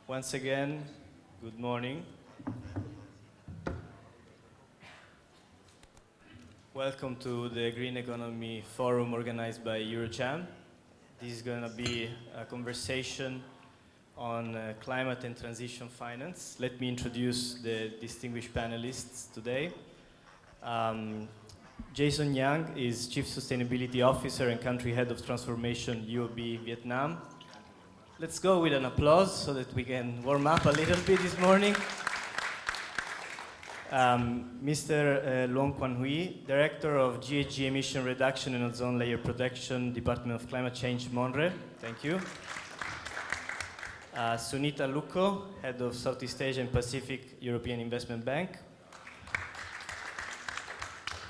Once again, good morning. Welcome to the Green Economy Forum organized by Eurocham. This is going to be a conversation on climate and transition finance. Let me introduce the distinguished panelists today. Jason Yang is Chief Sustainability Officer and Country Head of Transformation UOB Vietnam. Let's go with an applause so that we can warm up a little bit this morning. Mr. Luong Quan Huy, Director of GHG Emission Reduction and Ozone Layer Protection, Department of Climate Change, MONRE. Thank you. Sunita Lukko, Head of Southeast Asia and Pacific, European Investment Bank.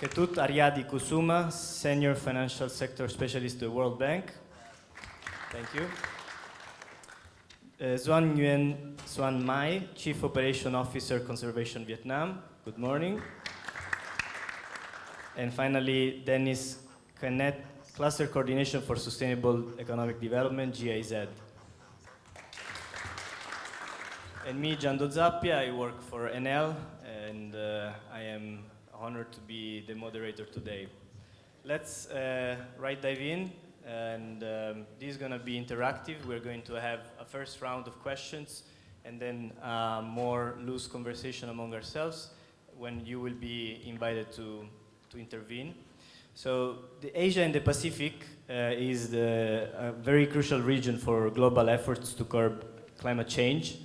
Ketut Aryadi Kusuma, Senior Financial Sector Specialist at the World Bank. Thank you. Xuan Nguyen Xuan Mai, Chief Operation Officer, Conservation Vietnam. Good morning. And finally, Dennis Kenneth, Cluster Coordination for Sustainable Economic Development, GIZ. And me, Jando Zappia, I work for Enel, and I am honored to be the moderator today. Let's right dive in. And this is going to be interactive. We're going to have a first round of questions and then more loose conversation among ourselves when you will be invited to intervene. So the Asia and the Pacific is a very crucial region for global efforts to curb climate change.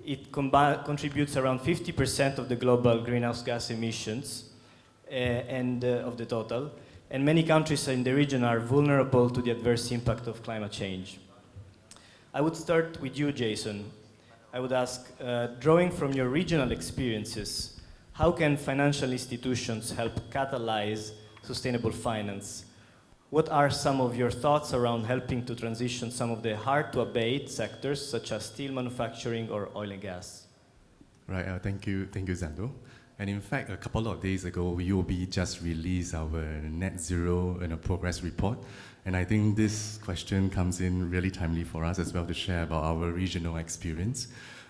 It contributes around 50% of the global greenhouse gas emissions and of the total. And many countries in the region are vulnerable to the adverse impact of climate change. I would start with you, Jason. I would ask, drawing from your regional experiences, how can financial institutions help catalyze sustainable finance? What are some of your thoughts around helping to transition some of the hard-to-abate sectors, such as steel manufacturing or oil and gas? Right, thank you, Zando. And in fact, a couple of days ago, UOB just released our net zero progress report. And I think this question comes in really timely for us as well to share about our regional experience.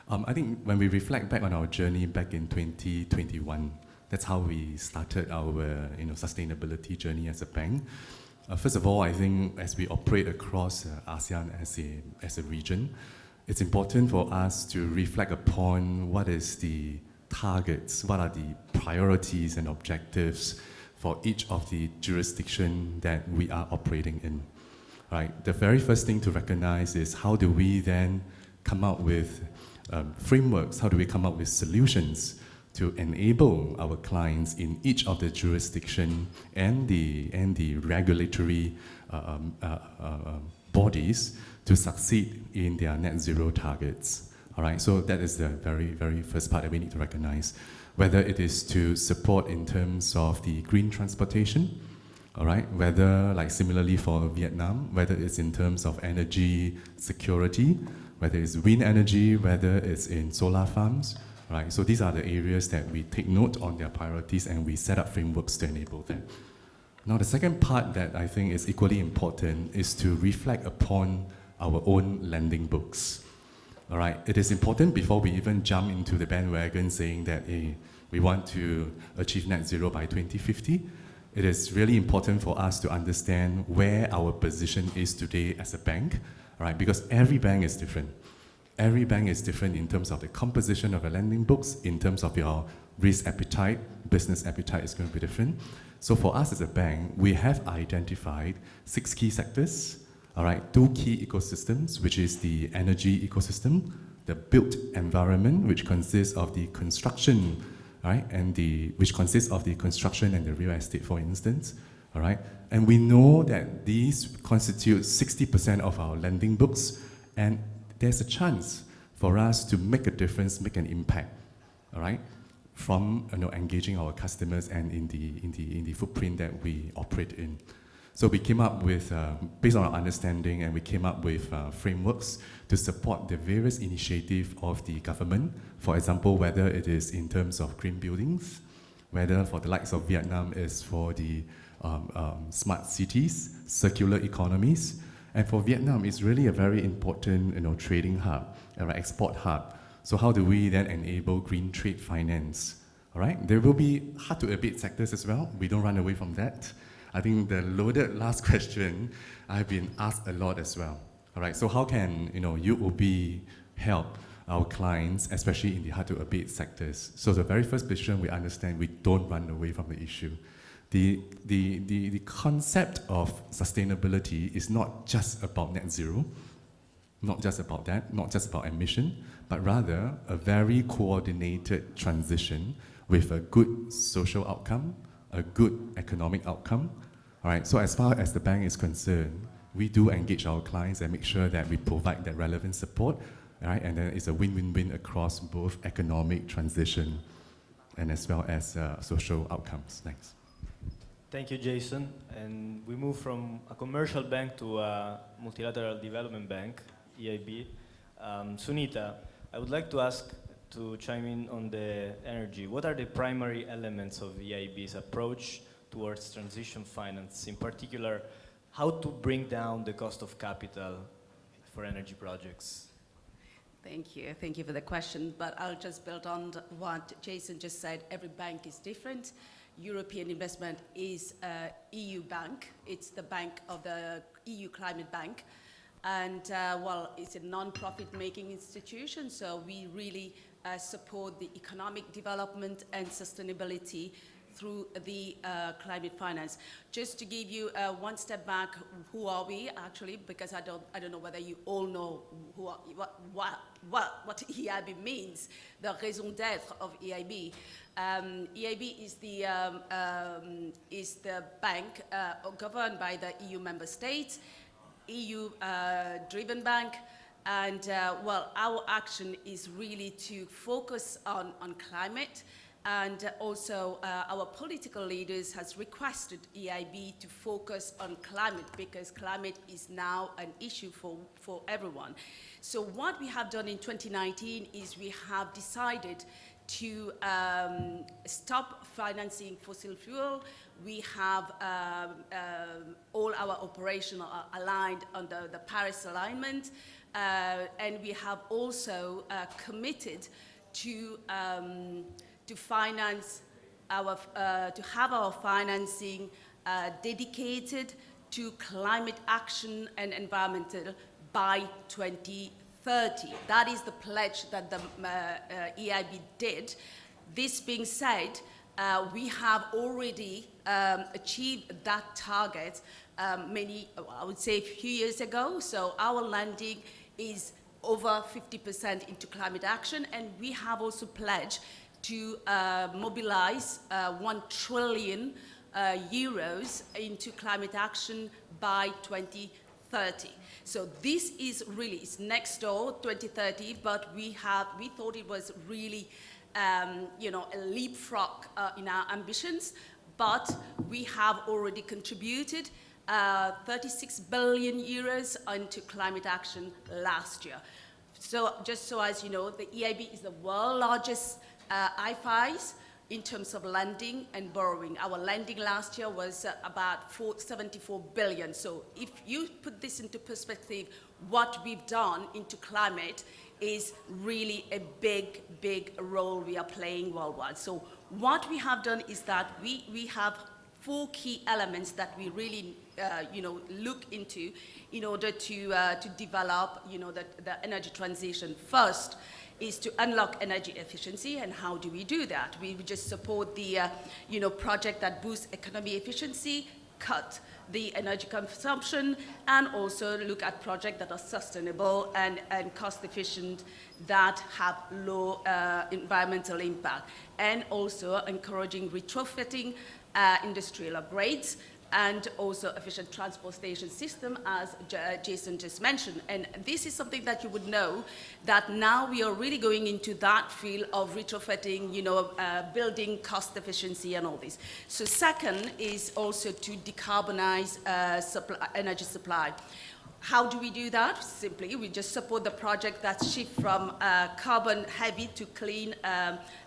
I think when we reflect back on our journey back in 2021, that's how we started our sustainability journey as a bank. First of all, I think as we operate across ASEAN as a region, it's important for us to reflect upon what is the targets, what are the priorities and objectives for each of the jurisdiction that we are operating in, right? The very first thing to recognize is how do we then come up with frameworks, how do we come up with solutions to enable our clients in each of the jurisdiction and the regulatory bodies to succeed in their net zero targets. All right, so that is the very, very first part that we need to recognize. Whether it is to support in terms of the green transportation, all right, whether like similarly for Vietnam, whether it's in terms of energy security, whether it's wind energy, whether it's in solar farms, right? So these are the areas that we take note on their priorities and we set up frameworks to enable them. Now, the second part that I think is equally important is to reflect upon our own lending books. All right, it is important before we even jump into the bandwagon saying that hey, we want to achieve net zero by 2050. It is really important for us to understand where our position is today as a bank, all right? Because every bank is different. Every bank is different in terms of the composition of the lending books, in terms of your risk appetite, business appetite is going to be different. So for us as a bank, we have identified 6 key sectors. All right, 2 key ecosystems, which is the energy ecosystem, the built environment, which consists of the construction, right, and which consists of the construction and the real estate, for instance. All right, and we know that these constitute 60% of our lending books, and there's a chance for us to make a difference, make an impact. All right, from engaging our customers and in the footprint that we operate in. So we came up with, based on our understanding, and we came up with frameworks to support the various initiatives of the government. For example, whether it is in terms of green buildings, whether for the likes of Vietnam is for the smart cities, circular economies, And for Vietnam, it's really a very important, trading hub, export hub. So how do we then enable green trade finance? All right, there will be hard-to-abate sectors as well. We don't run away from that. I think the loaded last question I've been asked a lot as well. All right, so how can UOB help our clients, especially in the hard-to-abate sectors? So the very first position, we understand we don't run away from the issue. The concept of sustainability is not just about net zero, not just about that, not just about emission, but rather a very coordinated transition with a good social outcome, a good economic outcome. All right, so as far as the bank is concerned, we do engage our clients and make sure that we provide that relevant support, right? And then it's a win-win-win across both economic transition and as well as social outcomes. Thanks. Thank you, Jason. And we move from a commercial bank to a multilateral development bank, EIB. Sunita, I would like to ask to chime in on the energy. What are the primary elements of EIB's approach towards transition finance? In particular, how to bring down the cost of capital for energy projects? Thank you. Thank you for the question, but I'll just build on what Jason just said. Every bank is different. European Investment is an EU bank. It's the bank of the EU Climate Bank. And well, it's a non-profit making institution, so we really support the economic development and sustainability through the climate finance. Just to give you one step back, who are we actually? Because I don't know whether you all know what EIB means, the raison d'être of EIB. EIB is the bank governed by the EU member states, EU-driven bank, and well, our action is really to focus on climate, and also our political leaders has requested EIB to focus on climate because climate is now an issue for everyone. So what we have done in 2019 is we have decided to stop financing fossil fuel. We have all our operations are aligned under the Paris alignment, and we have also committed to finance to have our financing dedicated to climate action and environmental by 2030. That is the pledge that the EIB did. This being said, we have already achieved that target I would say a few years ago. So our lending is over 50% into climate action, and we have also pledged to mobilize 1 trillion euros into climate action by 2030. So this is really, it's next door, 2030, but we thought it was really, a leapfrog in our ambitions, but we have already contributed 36 billion euros into climate action last year. So just so as you know, the EIB is the world's largest IFIs in terms of lending and borrowing. Our lending last year was about 74 billion. So if you put this into perspective, what we've done into climate is really a big, big role we are playing worldwide. So what we have done is that we have 4 key elements that we really look into in order to develop the energy transition. First is to unlock energy efficiency, and how do we do that? We just support the project that boosts economy efficiency, cut the energy consumption, and also look at projects that are sustainable and cost efficient, that have low environmental impact, and also encouraging retrofitting industrial upgrades, and also efficient transportation system, as Jason just mentioned. And this is something that you would know, that now we are really going into that field of retrofitting, building cost efficiency and all this. So second is also to decarbonize energy supply. How do we do that? Simply, we just support the project that shift from carbon heavy to clean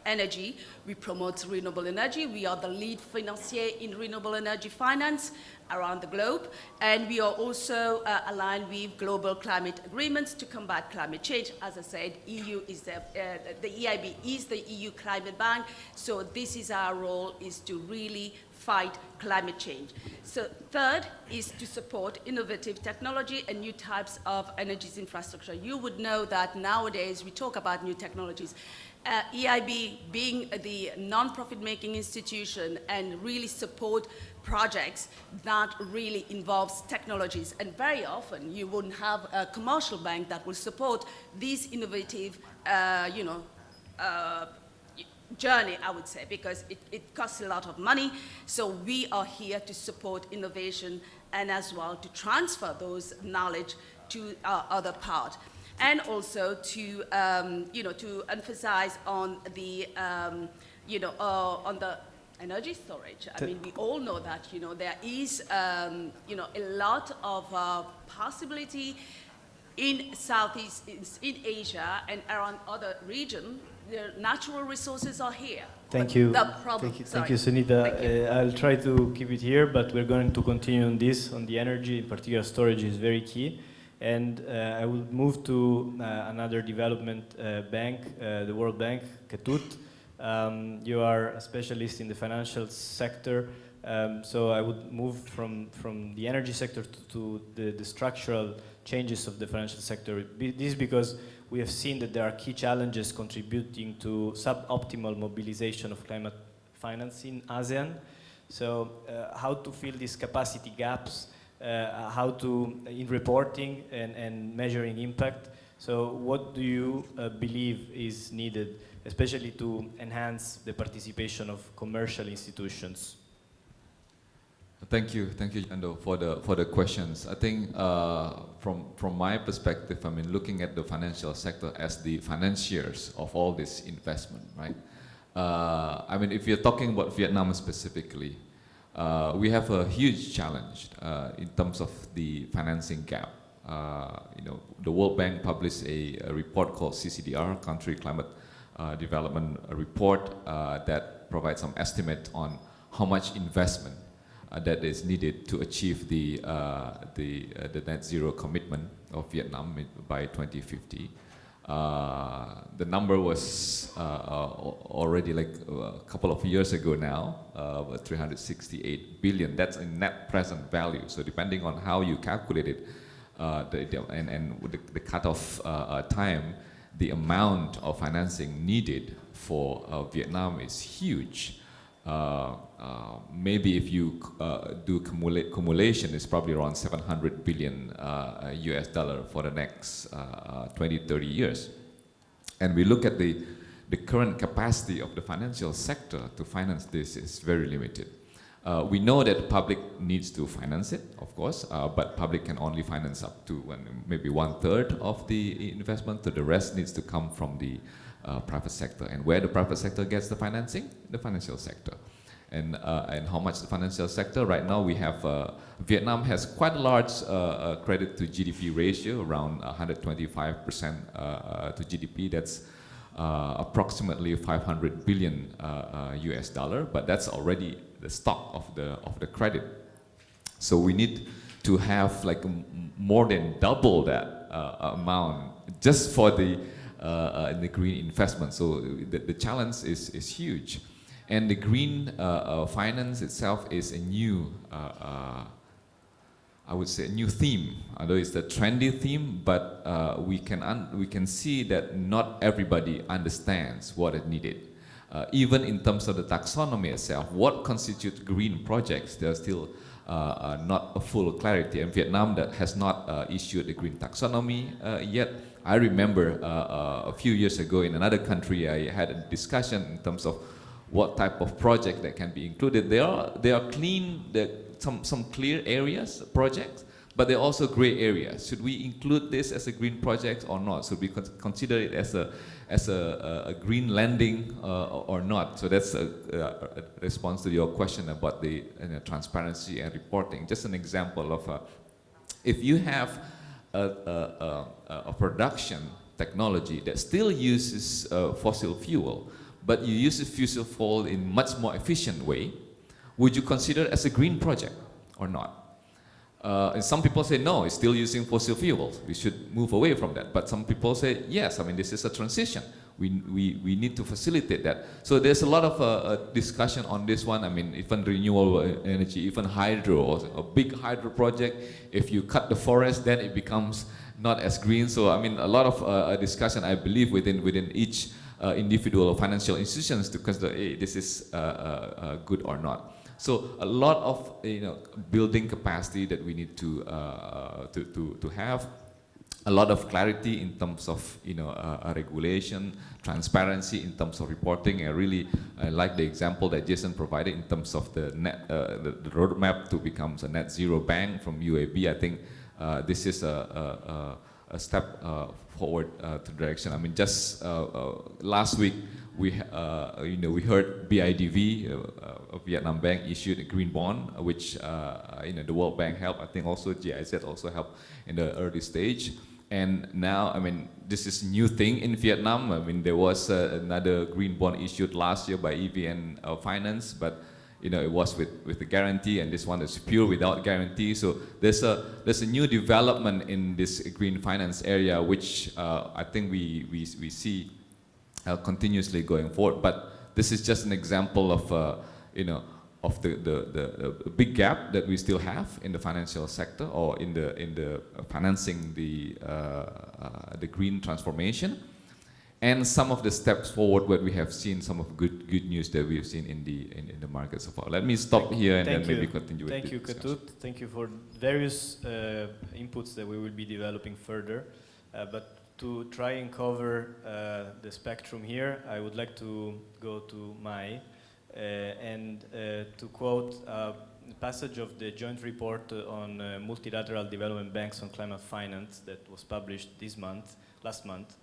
energy. We promote renewable energy. We are the lead financier in renewable energy finance. finance around the globe, and we are also aligned with global climate agreements to combat climate change. As I said, the EIB is the EU climate bank, so this is our role, is to really fight climate change. So third is to support innovative technology and new types of energies infrastructure. You would know that nowadays we talk about new technologies. EIB being the non-profit making institution and really support projects that really involves technologies. And very often you wouldn't have a commercial bank that will support these innovative, journey, I would say, because it costs a lot of money. So we are here to support innovation and as well to transfer those knowledge to our other part. And also to, to emphasize on the, on the energy storage. I mean, we all know that, there is, a lot of possibility in Southeast, in Asia and around other regions. The natural resources are here. Thank you. The problem, Thank you, Sunita. Thank you. I'll try to keep it here, but we're going to continue on this, on the energy, in particular storage is very key. And I will move to another development bank, the World Bank, Ketut. You are a specialist in the financial sector, so I would move from the energy sector to the structural changes of the financial sector. This is because we have seen that there are key challenges contributing to suboptimal mobilization of climate finance in ASEAN. So how to fill these capacity gaps, how to, in reporting and measuring impact. So what do you believe is needed, especially to enhance the participation of commercial institutions? Thank you, Jando, for the questions. I think from my perspective, I mean, looking at the financial sector as the financiers of all this investment, right? I mean, if you're talking about Vietnam specifically, we have a huge challenge in terms of the financing gap. The World Bank published a report called CCDR, Country Climate Development Report, that provides some estimate on how much investment that is needed to achieve the net zero commitment of Vietnam by 2050. The number was already like a couple of years ago now, 368 billion. That's a net present value. So depending on how you calculate it, and the cutoff time, the amount of financing needed for Vietnam is huge. Maybe if you do cumulation, it's probably around 700 billion US dollar for the next 20, 30 years. And we look at the current capacity of the financial sector to finance this is very limited. We know that the public needs to finance it, of course, but public can only finance up to maybe 1/3 of the investment, so the rest needs to come from the private sector. And where the private sector gets the financing? The financial sector. And how much the financial sector? Right now we have, Vietnam has quite a large credit to GDP ratio, around 125% to GDP. That's approximately 500 billion US dollar, but that's already the stock of the credit. So we need to have like more than double that amount just for the green investment. So the challenge is huge. And the green finance itself is a new, I would say, a new theme. Although it's the trendy theme, but we can see that not everybody understands what is needed. Even in terms of the taxonomy itself, what constitutes green projects, there's still not a full clarity. And Vietnam that has not issued the green taxonomy yet. I remember a few years ago in another country, I had a discussion in terms of what type of project that can be included. There are clean, some clear areas, projects, but there are also gray areas. Should we include this as a green project or not? Should we consider it as a green lending or not? So that's a response to your question about the transparency and reporting. Just an example of if you have a production technology that still uses fossil fuel, but you use the fossil fuel in much more efficient way, would you consider it as a green project? or not? And some people say, no, it's still using fossil fuels. We should move away from that. But some people say, yes, I mean, this is a transition. We need to facilitate that. So there's a lot of discussion on this one. I mean, even renewable energy, even hydro, or a big hydro project, if you cut the forest, then it becomes not as green. So, I mean, a lot of discussion, I believe, within each individual financial institutions to consider, hey, this is good or not. So a lot of building capacity that we need to have, a lot of clarity in terms of regulation, transparency in terms of reporting. I really like the example that Jason provided in terms of the roadmap to become a net zero bank from UAB. I think this is a step forward to direction. I mean, just last week we heard BIDV, a Vietnam bank, issued a green bond, which the World Bank helped. I think also GIZ also helped in the early stage. And now, I mean, this is a new thing in Vietnam. I mean, there was another green bond issued last year by EVN Finance, but it was with a guarantee, and this one is pure without guarantee. So there's a new development in this green finance area, which I think we see continuously going forward. But this is just an example of of the big gap that we still have in the financial sector, or in the financing the green transformation, and some of the steps forward where we have seen some of good news that we have seen in the market so far. Let me stop here and then maybe continue with Thank you, discussion. Ketut. Thank you for various inputs that we will be developing further. But to try and cover the spectrum here, I would like to go to Mai and to quote a passage of the joint report on multilateral development banks on climate finance that was published last month,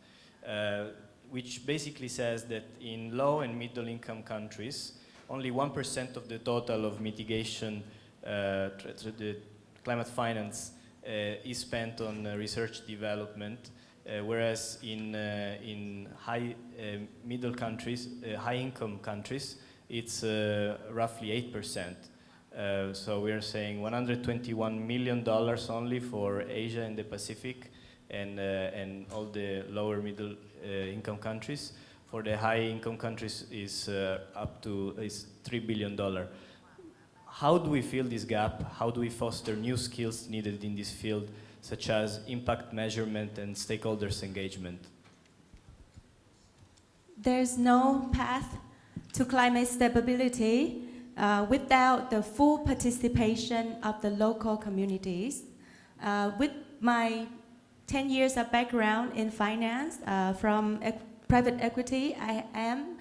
which basically says that in low and middle income countries, only 1% of the total of mitigation, the climate finance is spent on research development, whereas in high middle countries, high income countries, it's roughly 8%. So we are saying $121 million only for Asia and the Pacific, and all the lower middle income countries. For the high income countries is $3 billion. How do we fill this gap? How do we foster new skills needed in this field, such as impact measurement and stakeholders engagement? There's no path to climate stability without the full participation of the local communities. With my 10 years of background in finance from private equity, I am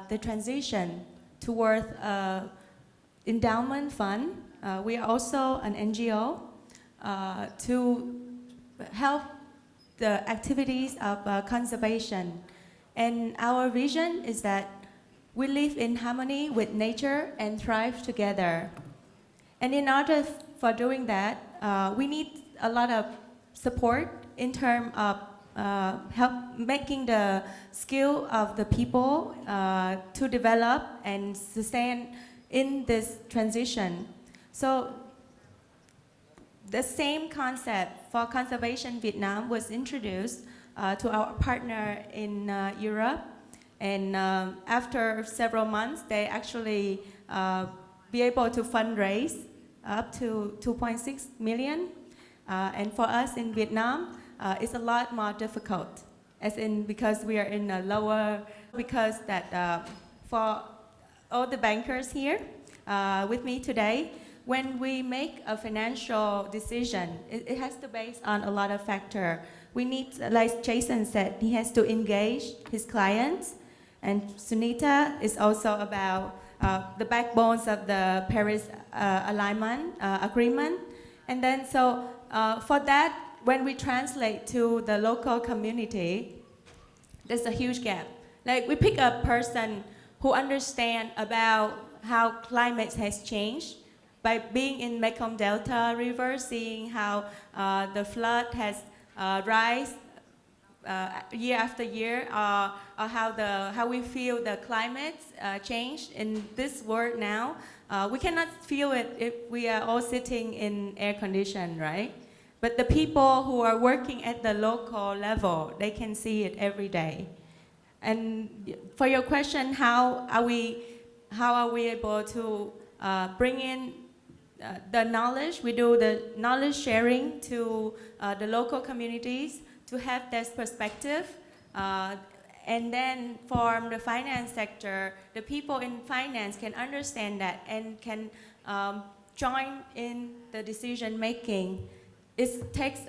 the transition toward endowment fund. We are also an NGO to help the activities of conservation. And our vision is that we live in harmony with nature and thrive together. And in order for doing that, we need a lot of support in terms of help making the skill of the people to develop and sustain in this transition. So the same concept for Conservation Vietnam was introduced to our partner in Europe. And after several months, they actually be able to fundraise up to 2.6 million. And for us in Vietnam, it's a lot more difficult, as in because we are in a lower, because that for all the bankers here with me today, when we make a financial decision, it has to base on a lot of factors. We need, like Jason said, he has to engage his clients. And Sunita is also about the backbones of the Paris Alignment Agreement. And then so for that, when we translate to the local community, there's a huge gap. Like we pick a person who understands about how climate has changed by being in Mekong Delta River, seeing how the flood has rise year after year, how we feel the climate change in this world now. We cannot feel it if we are all sitting in air condition, right? But the people who are working at the local level, they can see it every day. And for your question, how are we able to bring in the knowledge? We do the knowledge sharing to the local communities to have this perspective. And then from the finance sector, the people in finance can understand that and can join in the decision making. It takes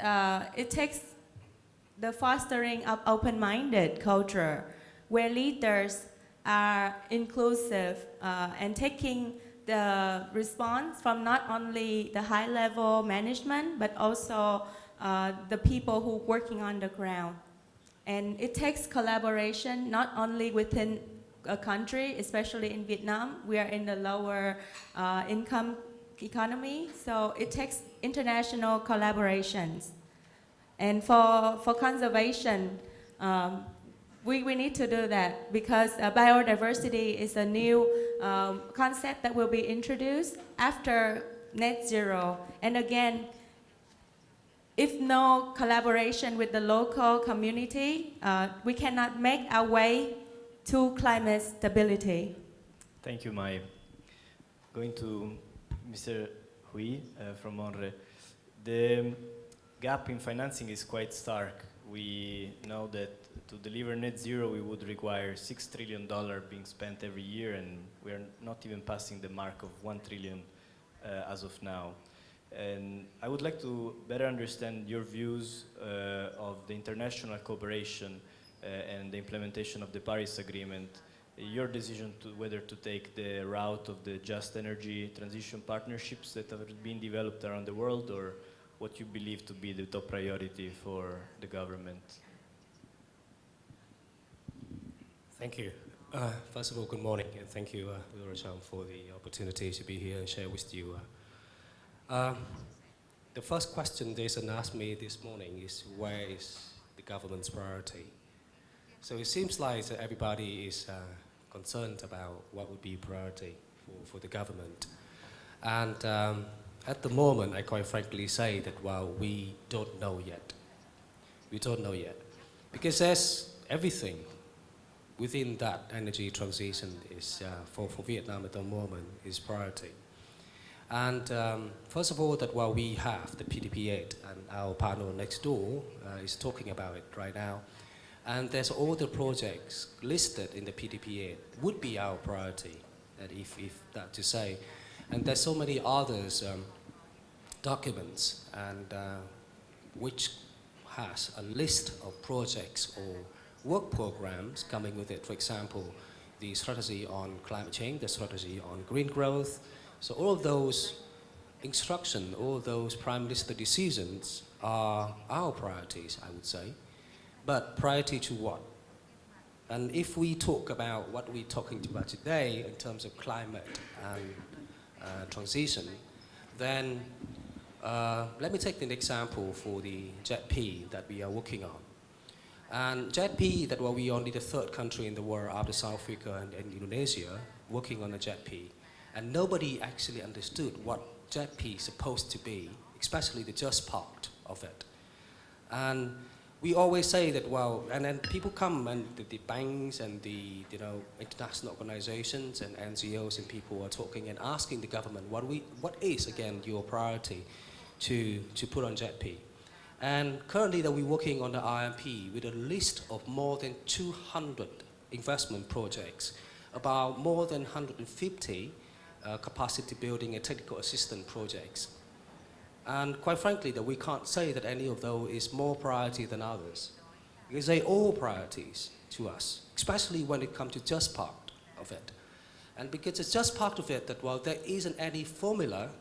the fostering of open-minded culture where leaders are inclusive and taking the response from not only the high-level management but also the people who are working on the ground. And it takes collaboration not only within a country, especially in Vietnam. We are in the lower income economy, so it takes international collaborations. And for conservation, we need to do that because biodiversity is a new concept that will be introduced after net zero. And again, if no collaboration with the local community, we cannot make our way to climate stability. Thank you, Mai. Going to Mr. Hui from ONRE. The gap in financing is quite stark. We know that to deliver net zero, we would require $6 trillion being spent every year, and we are not even passing the mark of 1 trillion as of now. And I would like to better understand your views of the international cooperation and the implementation of the Paris Agreement, your decision to whether to take the route of the just energy transition partnerships that have been developed around the world, or what you believe to be the top priority for the government. Thank you. First of all, good morning, and thank you, Luracham, for the opportunity to be here and share with you. The first question Jason asked me this morning is, where is the government's priority? So it seems like that everybody is concerned about what would be priority for the government. And at the moment, I quite frankly say that, well, we don't know yet. We don't know yet. Because there's everything within that energy transition is, for Vietnam at the moment, is priority. And first of all, that while we have the PDP-8 and our partner next door is talking about it right now, and there's all the projects listed in the PDP-8 would be our priority, that if that to say. And there's so many others documents and which has a list of projects or work programs coming with it. For example, the strategy on climate change, the strategy on green growth. So all of those instructions, all of those Prime Minister decisions are our priorities, I would say. But priority to what? And if we talk about what we're talking about today in terms of climate and transition, then let me take an example for the JETP that we are working on. And JETP, that we are only the third country in the world after South Africa and Indonesia working on the JETP. And nobody actually understood what JETP is supposed to be, especially the just part of it. And we always say that, well, and then people come and the banks and the international organizations and NGOs and people are talking and asking the government, what is, again, your priority to put on JETP? And currently that we're working on the RMP with a list of more than 200 investment projects, about more than 150 capacity building and technical assistance projects. And quite frankly, that we can't say that any of those is more priority than others, because they're all priorities to us, especially when it comes to just part of it. And because it's just part of it that, well, there isn't any formula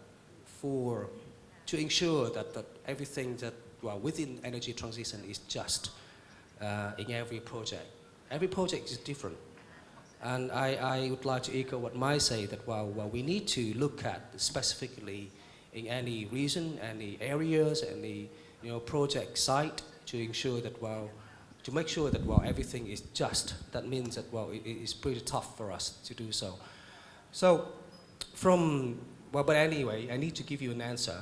to ensure that everything that, well, within energy transition is just in every project. Every project is different. And I would like to echo what Mai say, that well, we need to look at specifically in any region, any areas, any project site to ensure that, well, to make sure that, well, everything is just. That means that, well, it's pretty tough for us to do so. So, but anyway, I need to give you an answer.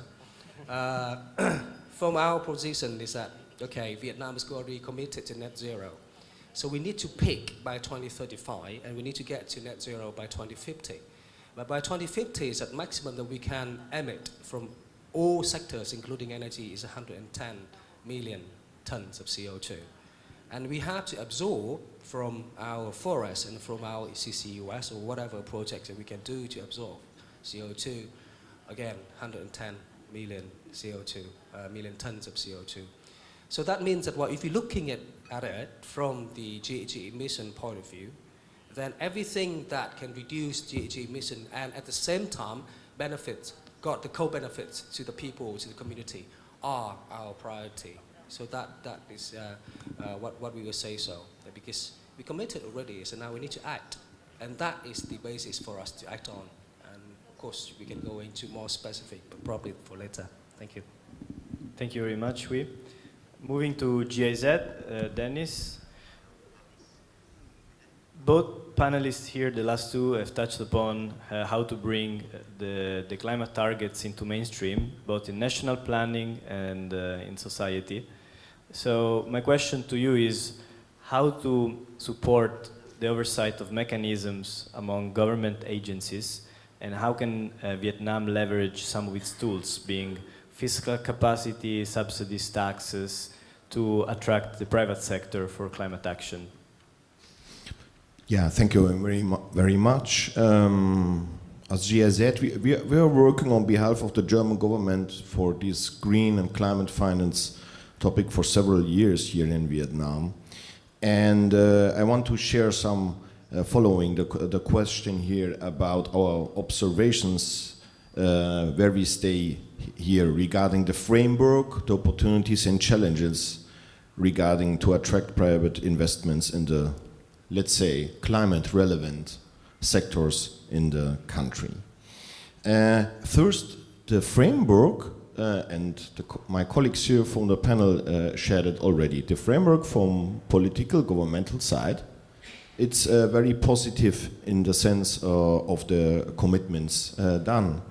From our position is that, okay, Vietnam is already committed to net zero. So we need to peak by 2035, and we need to get to net zero by 2050. But by 2050 is at maximum that we can emit from all sectors, including energy, is 110 million tons of CO2. And we have to absorb from our forests and from our CCUS or whatever projects that we can do to absorb CO2. Again, 110 million CO2, million tons of CO2. So that means that, well, if you're looking at it from the GHG emission point of view, then everything that can reduce GHG emission and at the same time got the co-benefits to the people, to the community, are our priority. So that is what we will say so, because we committed already, so now we need to act. And that is the basis for us to act on. And of course, we can go into more specific, but probably for later. Thank you. Thank you very much, Huy. Moving to GIZ, Dennis. Both panelists here, the last two, have touched upon how to bring the climate targets into mainstream, both in national planning and in society. So my question to you is how to support the oversight of mechanisms among government agencies, and how can Vietnam leverage some of its tools, being fiscal capacity, subsidies, taxes, to attract the private sector for climate action? Yeah, thank you very much. As GIZ, we are working on behalf of the German government for this green and climate finance topic for several years here in Vietnam. And I want to share some following the question here about our observations where we stay here regarding the framework, the opportunities and challenges regarding to attract private investments in the, let's say, climate relevant sectors in the country. First, the framework, and my colleagues here from the panel shared it already. The framework from political governmental side, it's very positive in the sense of the commitments done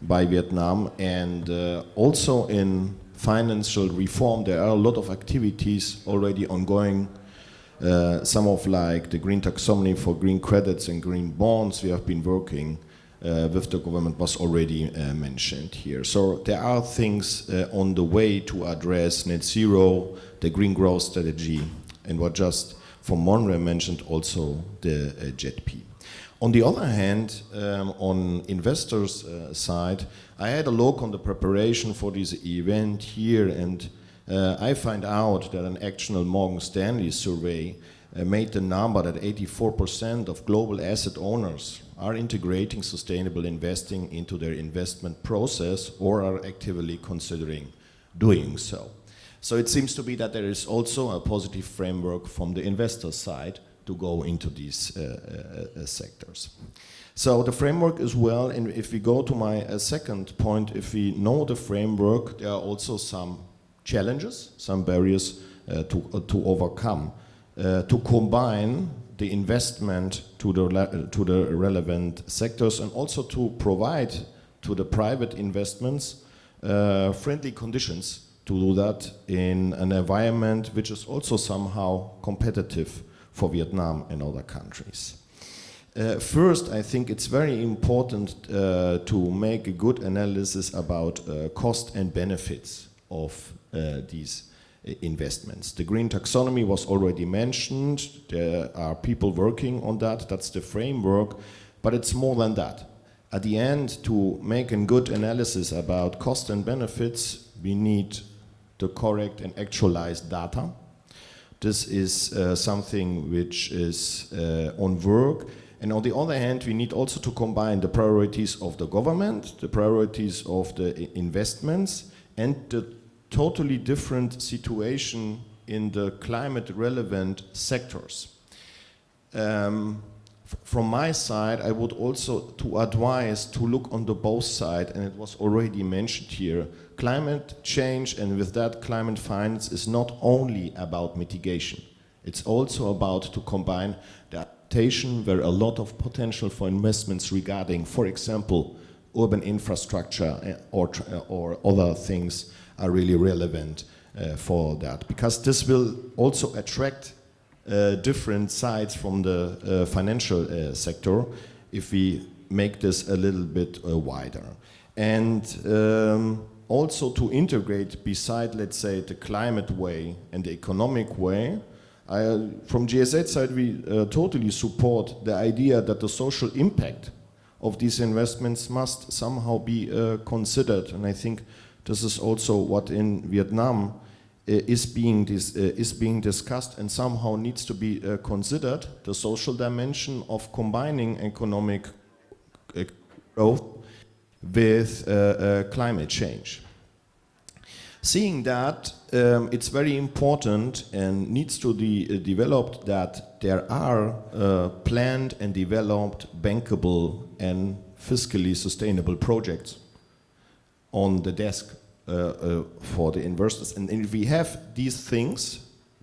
by Vietnam, and also in financial reform there are a lot of activities already ongoing. Some of like the green taxonomy for green credits and green bonds we have been working with the government was already mentioned here. So there are things on the way to address net zero, the green growth strategy, and what just from Monre mentioned also the JETP. On the other hand, on investors' side, I had a look on the preparation for this event here, and I find out that an actual Morgan Stanley survey made the number that 84% of global asset owners are integrating sustainable investing into their investment process or are actively considering doing so. So it seems to be that there is also a positive framework from the investor side to go into these sectors. So the framework is well, and if we go to my second point, if we know the framework, there are also some challenges, some barriers to overcome, to combine the investment to the relevant sectors, and also to provide to the private investments friendly conditions to do that in an environment which is also somehow competitive for Vietnam and other countries. First, I think it's very important to make a good analysis about cost and benefits of these investments. The green taxonomy was already mentioned. There are people working on that. That's the framework, but it's more than that. At the end, to make a good analysis about cost and benefits, we need the correct and actualized data. This is something which is on work. And on the other hand, we need also to combine the priorities of the government, the priorities of the investments, and the totally different situation in the climate relevant sectors. From my side, I would also to advise to look on the both side, and it was already mentioned here, climate change and with that climate finance is not only about mitigation. It's also about to combine the adaptation where a lot of potential for investments regarding, for example, urban infrastructure or other things are really relevant for that. Because this will also attract different sides from the financial sector if we make this a little bit wider. And also to integrate beside, let's say, the climate way and the economic way, from GSZ side, we totally support the idea that the social impact of these investments must somehow be considered. And I think this is also what in Vietnam is being discussed and somehow needs to be considered, the social dimension of combining economic growth with climate change. Seeing that, it's very important and needs to be developed that there are planned and developed bankable and fiscally sustainable projects on the desk for the investors. And if we have these things,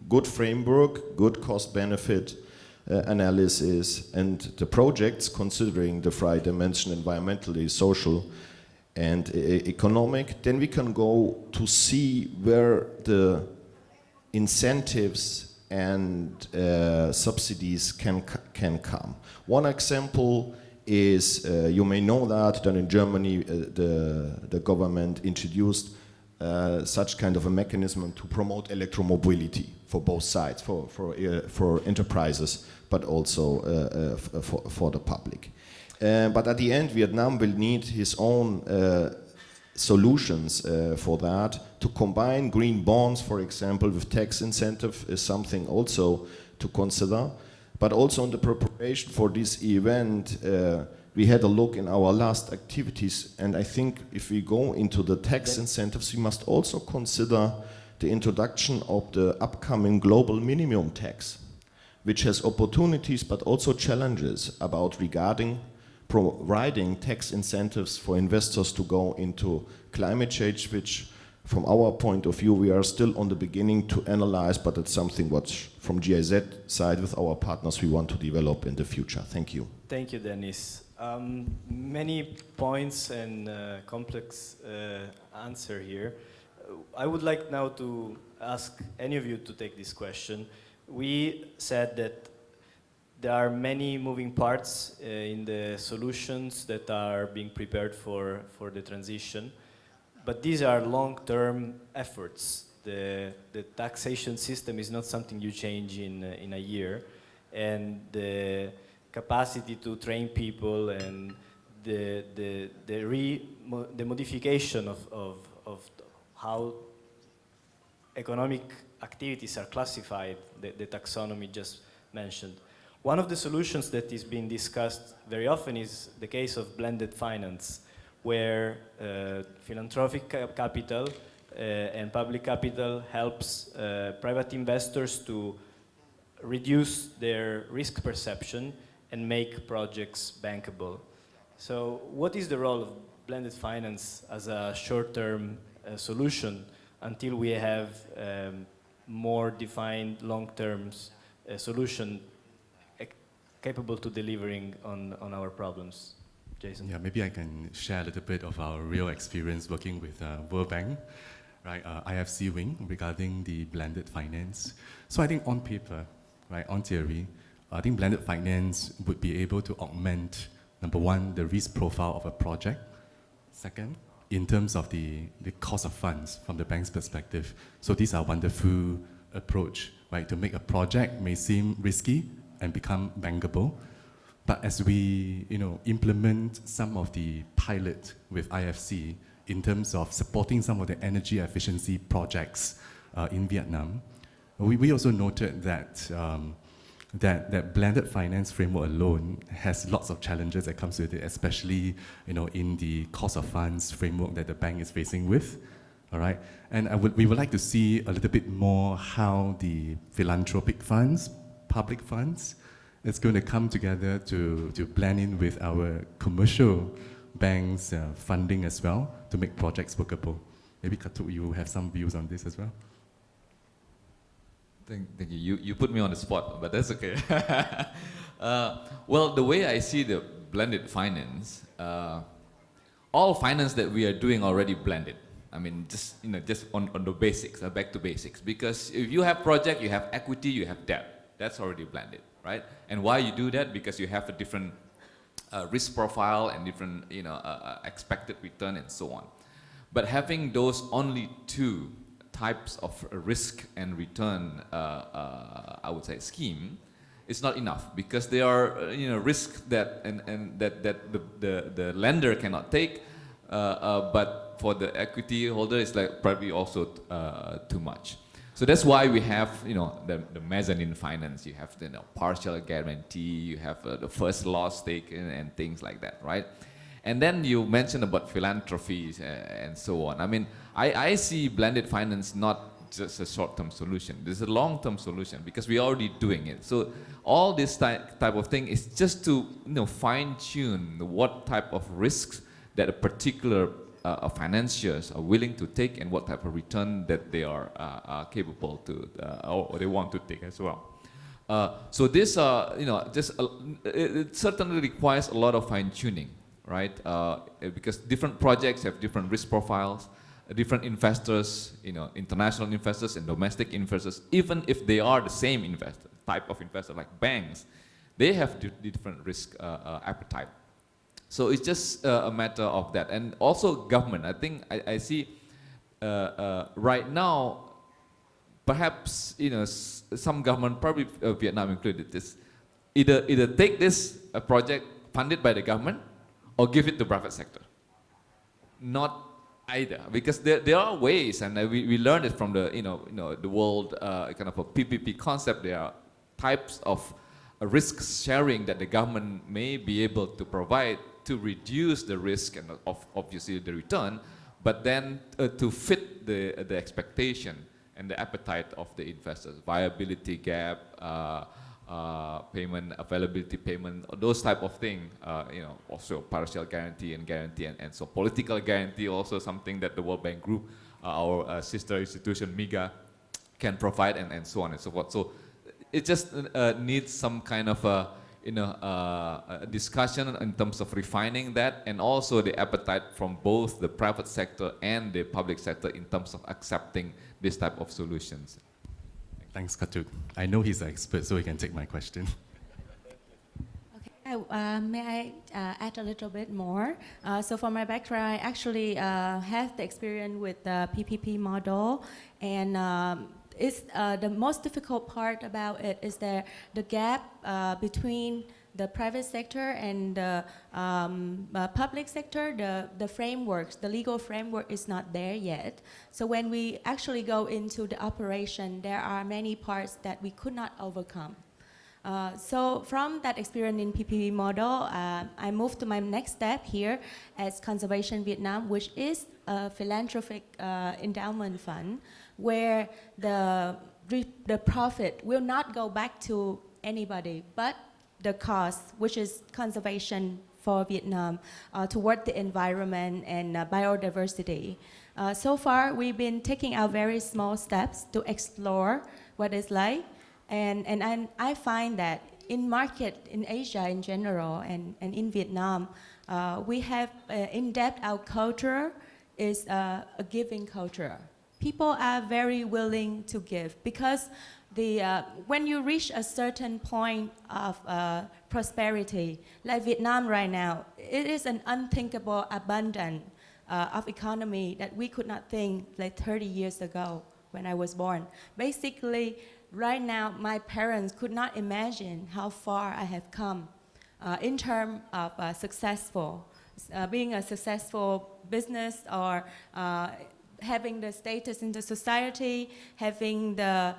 good framework, good cost-benefit analysis, and the projects considering the five dimension, environmentally, social, and economic, then we can go to see where the incentives and subsidies can come. One example is, you may know that in Germany the government introduced such kind of a mechanism to promote electromobility for both sides, for enterprises, but also for the public. But at the end, Vietnam will need his own solutions for that. To combine green bonds, for example, with tax incentive is something also to consider. But also in the preparation for this event, we had a look in our last activities, and I think if we go into the tax incentives, we must also consider the introduction of the upcoming global minimum tax, which has opportunities but also challenges about regarding providing tax incentives for investors to go into climate change, which from our point of view, we are still on the beginning to analyze, but it's something what from GIZ side with our partners we want to develop in the future. Thank you. Thank you, Dennis. Many points and complex answer here. I would like now to ask any of you to take this question. We said that there are many moving parts in the solutions that are being prepared for the transition, but these are long-term efforts. The taxation system is not something you change in a year, and the capacity to train people and the modification of how economic activities are classified, the taxonomy just mentioned. One of the solutions that is being discussed very often is the case of blended finance, where philanthropic capital and public capital helps private investors to reduce their risk perception and make projects bankable. So what is the role of blended finance as a short-term solution until we have more defined long-term solution capable to delivering on our problems? Jason? Yeah, maybe I can share a little bit of our real experience working with World Bank, right, IFC wing, regarding the blended finance. So I think on paper, right, on theory, I think blended finance would be able to augment, number one, the risk profile of a project. Second, in terms of the cost of funds from the bank's perspective. So these are wonderful approach, right, to make a project may seem risky and become bankable. But as we implement some of the pilot with IFC in terms of supporting some of the energy efficiency projects in Vietnam, we also noted that that blended finance framework alone has lots of challenges that comes with it, especially in the cost of funds framework that the bank is facing with. All right, and we would like to see a little bit more how the philanthropic funds, public funds, it's going to come together to blend in with our commercial banks' funding as well to make projects workable. Maybe Katuk, you have some views on this as well? Thank you. You put me on the spot, but that's okay. Well, the way I see the blended finance, all finance that we are doing already blended. I mean, just on the basics, back to basics. Because if you have project, you have equity, you have debt. That's already blended, right? And why you do that? Because you have a different risk profile and different, expected return and so on. But having those only two types of risk and return, I would say, scheme, is not enough, because there are risks that that the lender cannot take, but for the equity holder it's like probably also too much. So that's why we have the mezzanine finance. You have the partial guarantee. You have the first loss taken and things like that, right? And then you mentioned about philanthropies and so on. I mean, I see blended finance not just a short-term solution. This is a long-term solution, because we're already doing it. So all this type of thing is just to fine-tune what type of risks that a particular financiers are willing to take, and what type of return that they are capable to or they want to take as well. So this, it certainly requires a lot of fine-tuning, right? Because different projects have different risk profiles, different investors, international investors and domestic investors. Even if they are the same investor, type of investor, like banks, they have different risk appetite. So it's just a matter of that. And also government. I think I see right now, perhaps some government, probably Vietnam included, this either take this project funded by the government or give it to private sector. Not either, because there are ways, and we learned it from the the world kind of a PPP concept. There are types of risk sharing that the government may be able to provide to reduce the risk and obviously the return, but then to fit the expectation and the appetite of the investors, viability gap, payment, availability payment, those type of thing, also partial guarantee and so political guarantee, also something that the World Bank Group, our sister institution MIGA, can provide, and so on and so forth. So it just needs some kind of a discussion in terms of refining that, and also the appetite from both the private sector and the public sector in terms of accepting this type of solutions. Thanks, Katuk. I know he's an expert, so he can take my question. Okay, may I add a little bit more? So for my background, I actually have the experience with the PPP model, and the most difficult part about it is that the gap between the private sector and the public sector, the frameworks, the legal framework is not there yet. So when we actually go into the operation, there are many parts that we could not overcome. So from that experience in PPP model, I moved to my next step here as Conservation Vietnam, which is a philanthropic endowment fund, where the profit will not go back to anybody, but the cost, which is conservation for Vietnam, toward the environment and biodiversity. So far, we've been taking our very small steps to explore what it's like, and I find that in market in Asia in general and in Vietnam, we have in depth our culture is a giving culture. People are very willing to give, because when you reach a certain point of prosperity, like Vietnam right now, it is an unthinkable abundance of economy that we could not think like 30 years ago when I was born. Basically, right now, my parents could not imagine how far I have come in terms of being a successful business, or having the status in the society, having the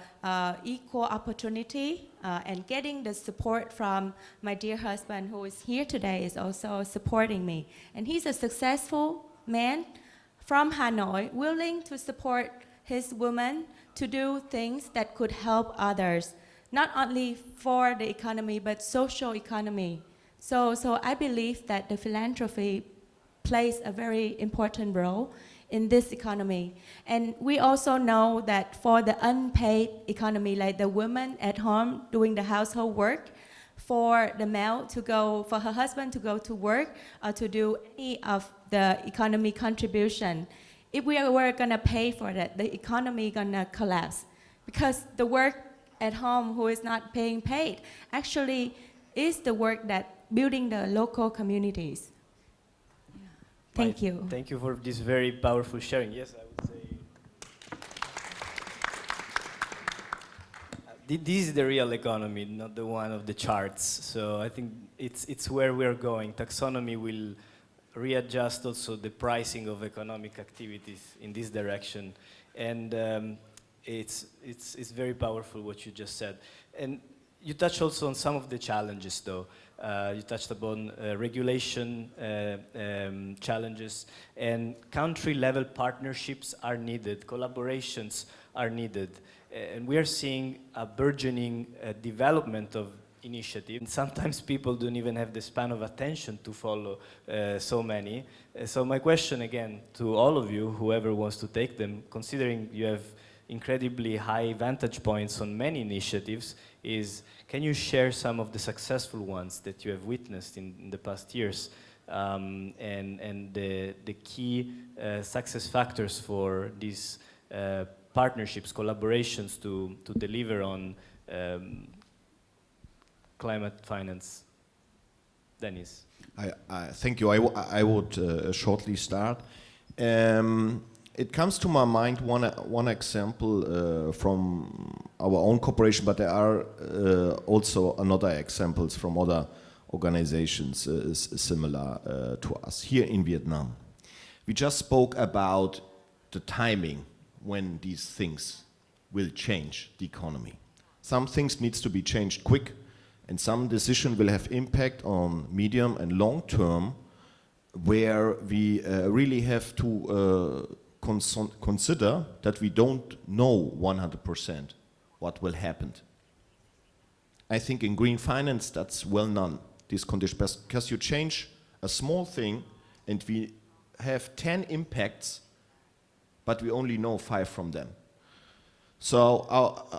equal opportunity, and getting the support from my dear husband, who is here today, is also supporting me. And he's a successful man from Hanoi, willing to support his woman to do things that could help others, not only for the economy, but social economy. So I believe that the philanthropy plays a very important role in this economy. And we also know that for the unpaid economy, like the woman at home doing the household work, for the male to go, for her husband to go to work or to do any of the economy contribution, if we were gonna pay for that, the economy gonna collapse. Because the work at home who is not paying paid actually is the work that building the local communities. Thank Right. you. Thank you for this very powerful sharing. Yes, I would say. This is the real economy, not the one of the charts. So I think it's where we're going. Taxonomy will readjust also the pricing of economic activities in this direction. And it's very powerful what you just said. And you touched also on some of the challenges, though. You touched upon regulation challenges, and country-level partnerships are needed, collaborations are needed. And we are seeing a burgeoning development of initiatives. And sometimes people don't even have the span of attention to follow so many. So my question again to all of you, whoever wants to take them, considering you have incredibly high vantage points on many initiatives, is can you share some of the successful ones that you have witnessed in the past years, and the key success factors for these partnerships, collaborations to deliver on climate finance? Dennis. Thank you. I would shortly start. It comes to my mind one example from our own corporation, but there are also another examples from other organizations similar to us here in Vietnam. We just spoke about the timing when these things will change the economy. Some things needs to be changed quick, and some decision will have impact on medium and long term, where we really have to consider that we don't know 100% what will happen. I think in green finance that's well known, this condition, because you change a small thing and we have 10 impacts, but we only know 5 from them. So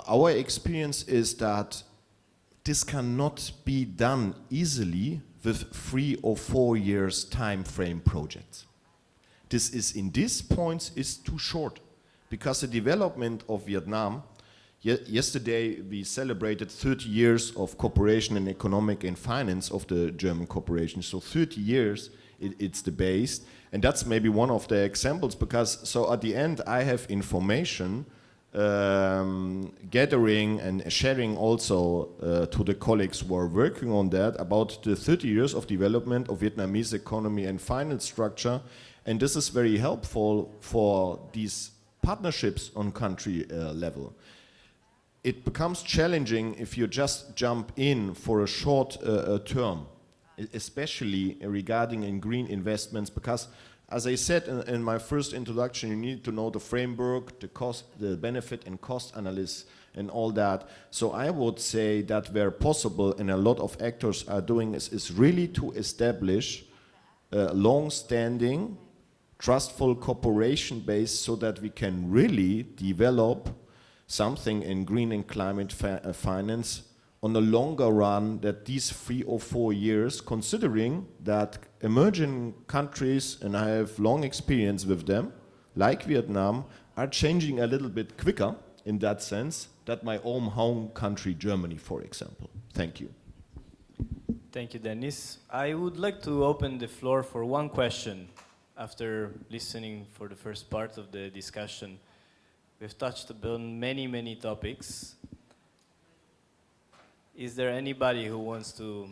our experience is that this cannot be done easily with 3 or 4 years time frame projects. This is in these points is too short, because the development of Vietnam, yesterday we celebrated 30 years of cooperation in economic and finance of the German corporation. So 30 years, it's the base. And that's maybe one of the examples, because so at the end I have information gathering and sharing also to the colleagues who are working on that about the 30 years of development of Vietnamese economy and finance structure. And this is very helpful for these partnerships on country level. It becomes challenging if you just jump in for a short term, especially regarding in green investments, because as I said in my first introduction, you need to know the framework, the cost, the benefit and cost analysis and all that. So I would say that where possible, and a lot of actors are doing, is really to establish long-standing, trustful cooperation base so that we can really develop something in green and climate finance on the longer run, that these 3 or 4 years, considering that emerging countries, and I have long experience with them, like Vietnam, are changing a little bit quicker in that sense than my own home country, Germany, for example. Thank you. Thank you, Dennis. I would like to open the floor for one question after listening for the first part of the discussion. We've touched upon many, many topics. Is there anybody who wants to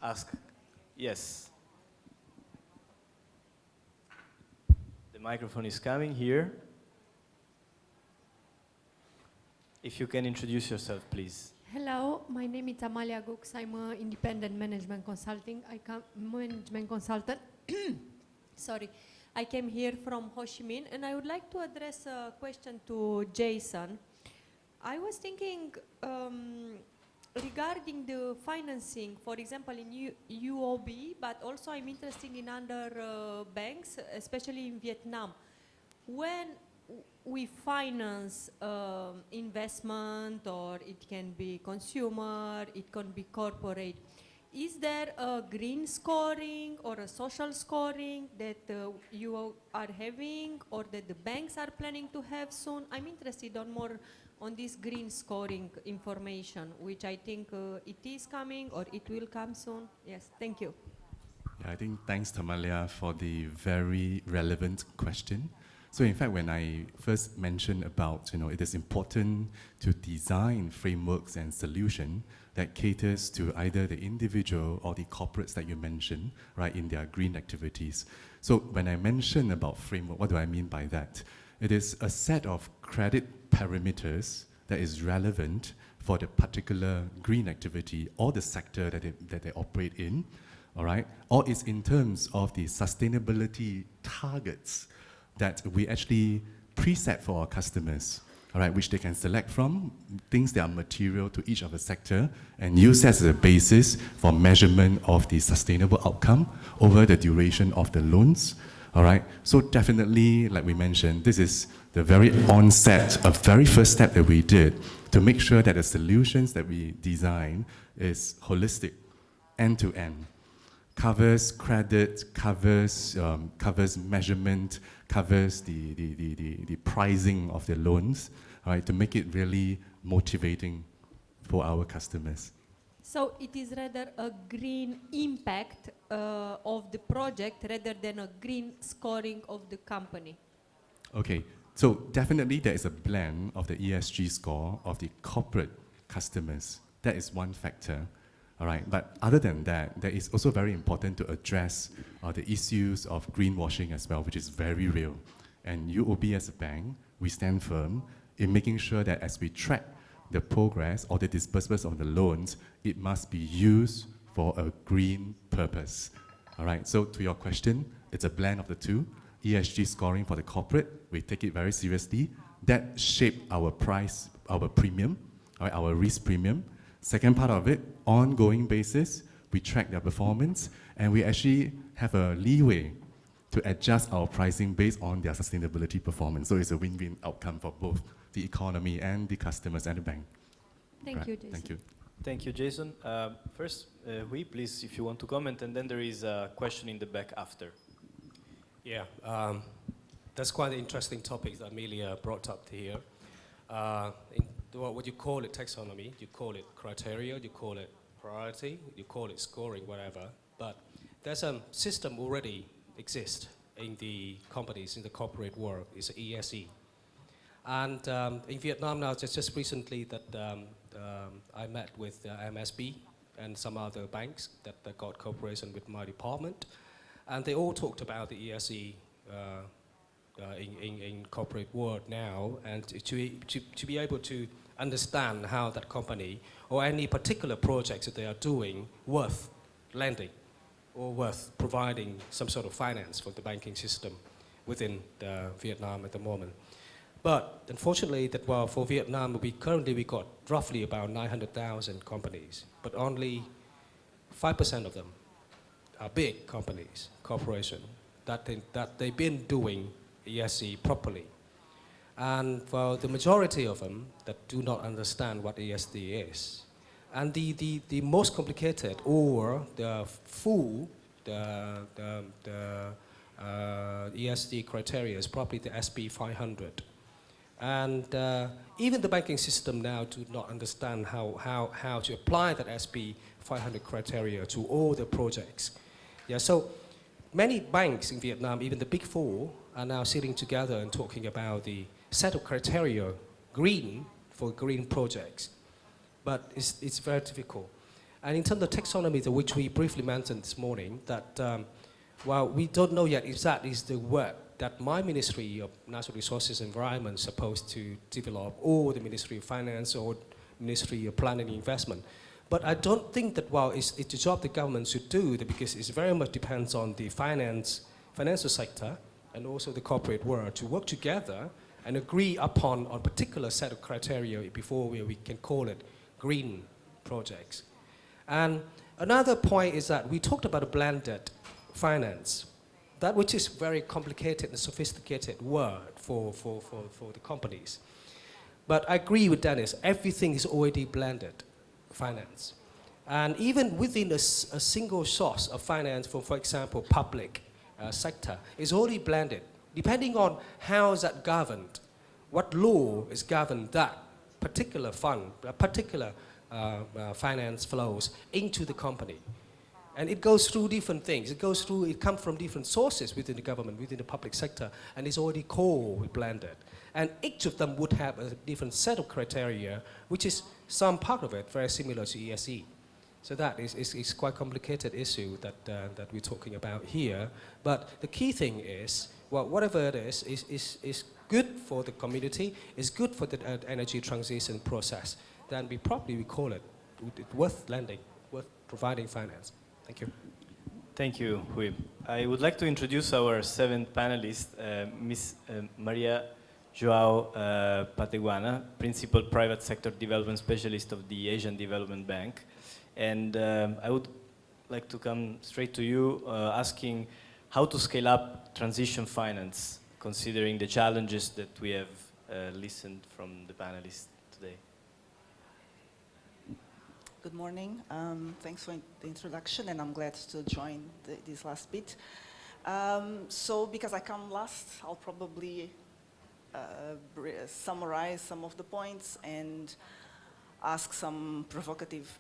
ask? Yes. The microphone is coming here. If you can introduce yourself, please. Hello, my name is Amalia Gux. I'm an independent management consultant. Sorry, I came here from Ho Chi Minh, and I would like to address a question to Jason. I was thinking regarding the financing, for example, in UOB, but also I'm interested in other banks, especially in Vietnam. When we finance investment, or it can be consumer, it can be corporate, is there a green scoring or a social scoring that you are having, or that the banks are planning to have soon? I'm interested on more on this green scoring information, which I think it is coming or it will come soon. Yes, thank you. Yeah, I think thanks, Tamalia, for the very relevant question. So in fact, when I first mentioned about, it is important to design frameworks and solution that caters to either the individual or the corporates that you mentioned, right, in their green activities. So when I mention about framework, what do I mean by that? It is a set of credit parameters that is relevant for the particular green activity or the sector that they operate in, all right? Or it's in terms of the sustainability targets that we actually preset for our customers, all right, which they can select from, things that are material to each of the sector, and use that as a basis for measurement of the sustainable outcome over the duration of the loans, all right? So definitely, like we mentioned, this is the very onset, a very first step that we did to make sure that the solutions that we design is holistic, end-to-end. Covers credit, covers measurement, covers the pricing of the loans, right, to make it really motivating for our customers. So it is rather a green impact of the project rather than a green scoring of the company. Okay, so definitely there is a blend of the ESG score of the corporate customers. That is one factor. All right, but other than that, that is also very important to address the issues of greenwashing as well, which is very real. And UOB as a bank, we stand firm in making sure that as we track the progress or the disbursements of the loans, it must be used for a green purpose. All right, so to your question, it's a blend of the two. ESG scoring for the corporate, we take it very seriously. That shaped our price, our premium, all right, our risk premium. Second part of it, ongoing basis, we track their performance, and we actually have a leeway to adjust our pricing based on their sustainability performance. So it's a win-win outcome for both the economy and the customers and the bank. Thank Right. you, Jason. Thank you. Thank you, Jason. First, Hui, please, if you want to comment, and then there is a question in the back after. Yeah, that's quite an interesting topic that Amelia brought up here. What you call it taxonomy, you call it criteria, you call it priority, you call it scoring, whatever. But there's a system already exists in the companies, in the corporate world. It's ESG. And in Vietnam now, just recently that I met with MSB and some other banks that got cooperation with my department. And they all talked about the ESG in corporate world now, and to be able to understand how that company or any particular projects that they are doing worth lending or worth providing some sort of finance for the banking system within Vietnam at the moment. But unfortunately, for Vietnam, we got roughly about 900,000 companies, but only 5% of them are big companies, corporations, that they've been doing ESG properly. And for the majority of them that do not understand what ESG is. And the most complicated or the full ESG criteria is probably the SP 500. And even the banking system now do not understand how to apply that SP 500 criteria to all the projects. Yeah, so many banks in Vietnam, even the big four, are now sitting together and talking about the set of criteria, green, for green projects. But it's very difficult. And in terms of taxonomy, which we briefly mentioned this morning, that while we don't know yet if that is the work that my Ministry of Natural Resources and Environment is supposed to develop, or the Ministry of Finance, or Ministry of Planning and Investment. But I don't think that, it's the job the government should do, because it very much depends on the financial sector and also the corporate world to work together and agree upon a particular set of criteria before we can call it green projects. And another point is that we talked about a blended finance, that which is very complicated and sophisticated word for the companies. But I agree with Dennis, everything is already blended finance. And even within a single source of finance for example, public sector, is already blended, depending on how is that governed, what law is governed that particular fund, particular finance flows into the company. And it goes through different things. It comes from different sources within the government, within the public sector, and it's already blended. And each of them would have a different set of criteria, which is some part of it very similar to ESG. So that is quite a complicated issue that we're talking about here. But the key thing is, well, whatever it is good for the community, is good for the energy transition process, then we call it worth lending, worth providing finance. Thank you. Thank you, Hui. I would like to introduce our seventh panelist, Ms. Maria Joao Pateguana, Principal Private Sector Development Specialist of the Asian Development Bank. And I would like to come straight to you, asking how to scale up transition finance, considering the challenges that we have listened from the panelists today. Good morning. Thanks for the introduction, and I'm glad to join this last bit. So, because I come last, I'll probably summarize some of the points and ask some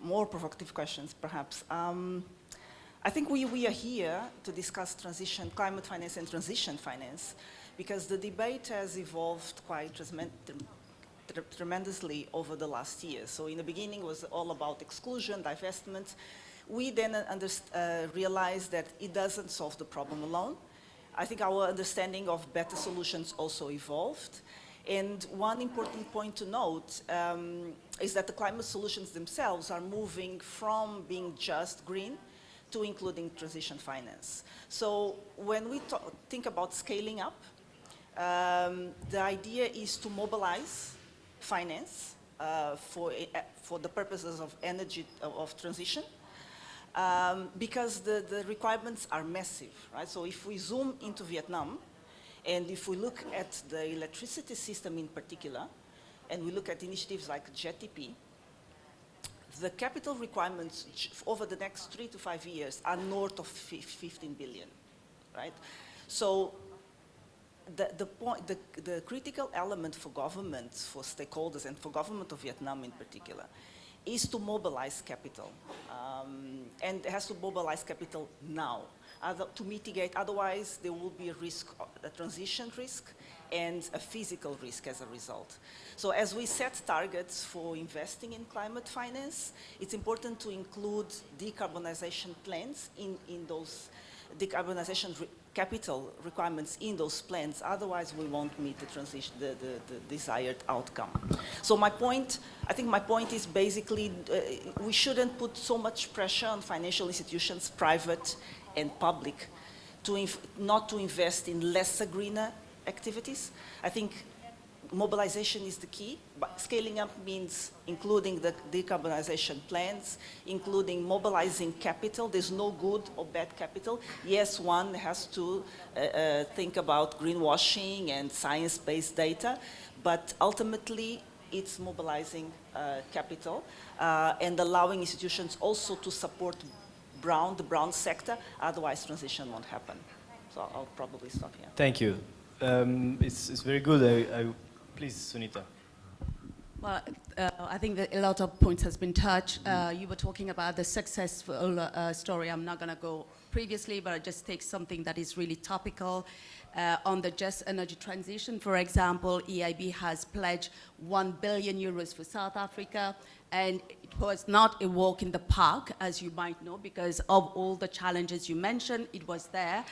more provocative questions, perhaps. I think we are here to discuss climate finance and transition finance, because the debate has evolved quite tremendously over the last year. So in the beginning it was all about exclusion, divestment. We then realized that it doesn't solve the problem alone. I think our understanding of better solutions also evolved. And one important point to note is that the climate solutions themselves are moving from being just green to including transition finance. So when we think about scaling up, the idea is to mobilize finance for the purposes of energy, of transition, because the requirements are massive, right? So if we zoom into Vietnam, and if we look at the electricity system in particular, and we look at initiatives like JETP, the capital requirements over the next 3 to 5 years are north of 15 billion, right? So the critical element for governments, for stakeholders, and for government of Vietnam in particular, is to mobilize capital. And it has to mobilize capital now to mitigate, otherwise there will be a risk, a transition risk, and a physical risk as a result. So as we set targets for investing in climate finance, it's important to include decarbonization plans in those decarbonization capital requirements in those plans, otherwise we won't meet the desired outcome. So I think my point is basically we shouldn't put so much pressure on financial institutions, private and public, not to invest in lesser greener activities. I think mobilization is the key, but scaling up means including the decarbonization plans, including mobilizing capital. There's no good or bad capital. Yes, one has to think about greenwashing and science-based data, but ultimately it's mobilizing capital and allowing institutions also to support the brown sector, otherwise transition won't happen. So I'll probably stop here. Thank you. It's very good. Please, Sunita. Well, I think that a lot of points has been touched. You were talking about the successful story. I'm not going to go previously, but I just take something that is really topical. On the just energy transition, for example, EIB has pledged 1 billion euros for South Africa, and it was not a walk in the park, as you might know, because of all the challenges you mentioned. It was there,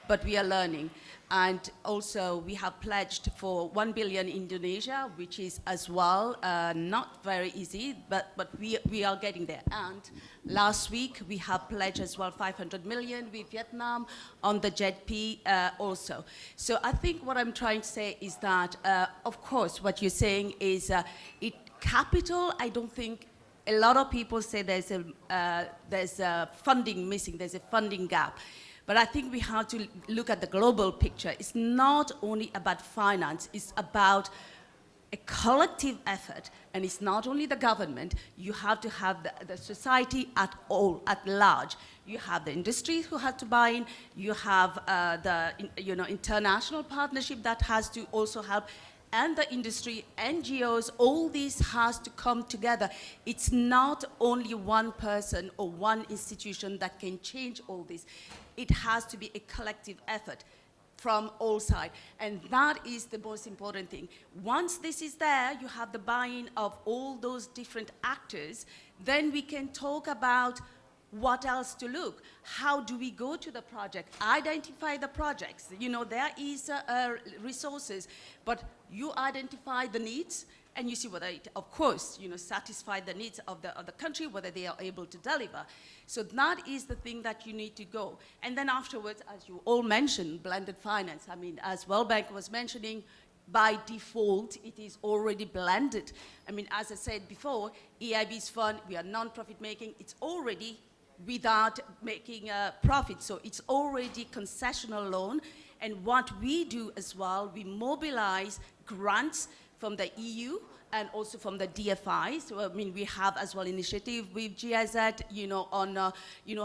but we are learning. And also we have pledged for 1 billion Indonesia, which is as well not very easy, but we are getting there. And last week we have pledged as well 500 million with Vietnam on the JETP also. So I think what I'm trying to say is that, of course, what you're saying is capital, I don't think a lot of people say there's a funding missing, there's a funding gap. But I think we have to look at the global picture. It's not only about finance, it's about a collective effort, and it's not only the government. You have to have the society at large. You have the industry who has to buy in. You have international partnership that has to also help, and the industry, NGOs. All these has to come together. It's not only one person or one institution that can change all this. It has to be a collective effort from all sides. And that is the most important thing. Once this is there, you have the buy-in of all those different actors, then we can talk about what else to look. How do we go to the project? Identify the projects. There is resources, but you identify the needs, and you see whether it, of course, satisfy the needs of the country, whether they are able to deliver. So that is the thing that you need to go. And then afterwards, as you all mentioned, blended finance. I mean, as World Bank was mentioning, by default, it is already blended. I mean, as I said before, EIB's fund, we are non-profit making, it's already without making a profit. So it's already concessional loan. And what we do as well, we mobilize grants from the EU and also from the DFI. So, I mean, we have as well initiative with GIZ, on,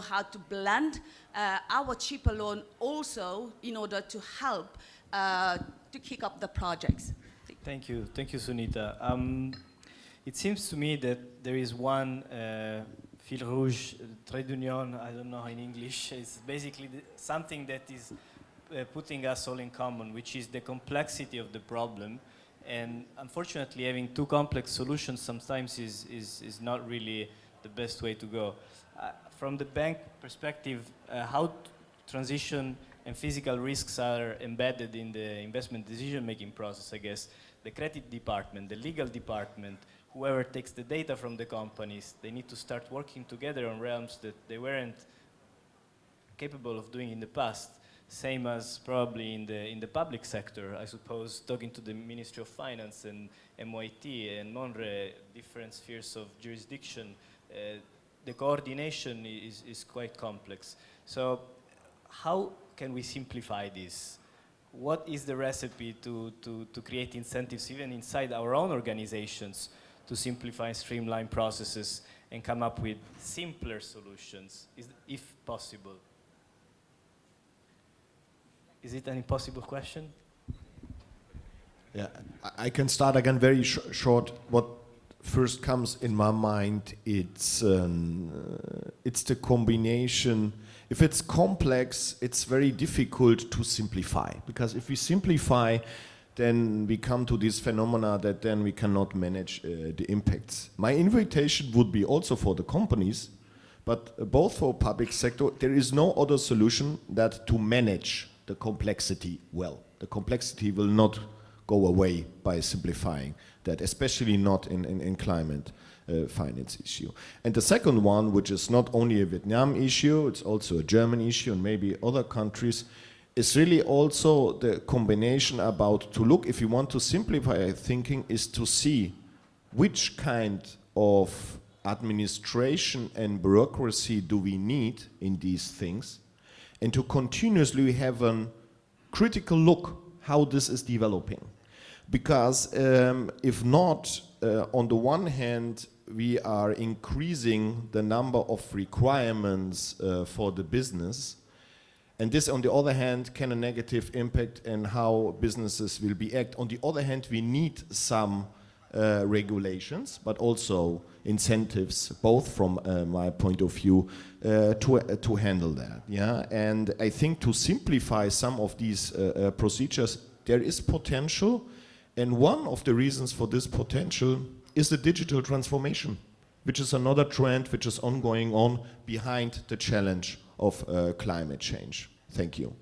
how to blend our cheaper loan also in order to help to kick up the projects. Thank you, Sunita. It seems to me that there is one fil rouge, trait d'union, I don't know in English. It's basically something that is putting us all in common, which is the complexity of the problem. And unfortunately, having too complex solutions sometimes is not really the best way to go. From the bank perspective, how transition and physical risks are embedded in the investment decision-making process, I guess. The credit department, the legal department, whoever takes the data from the companies, they need to start working together on realms that they weren't capable of doing in the past. Same as probably in the public sector, I suppose, talking to the Ministry of Finance and MYT and MONRE, different spheres of jurisdiction, the coordination is quite complex. So how can we simplify this? What is the recipe to create incentives even inside our own organizations to simplify and streamline processes and come up with simpler solutions, if possible? Is it an impossible question? Yeah, I can start again very short. What first comes in my mind, it's the combination. If it's complex, it's very difficult to simplify, because if we simplify, then we come to this phenomena that then we cannot manage the impacts. My invitation would be also for the companies, but both for public sector, there is no other solution that to manage the complexity well. The complexity will not go away by simplifying that, especially not in climate finance issue. And the second one, which is not only a Vietnam issue, it's also a German issue and maybe other countries, is really also the combination about to look, if you want to simplify thinking, is to see which kind of administration and bureaucracy do we need in these things, and to continuously have a critical look how this is developing. Because if not, on the one hand, we are increasing the number of requirements for the business, and this, on the other hand, can a negative impact in how businesses will be act. On the other hand, we need some regulations, but also incentives, both from my point of view, to handle that. Yeah, and I think to simplify some of these procedures, there is potential, and one of the reasons for this potential is the digital transformation, which is another trend which is ongoing on behind the challenge of climate change. Thank you.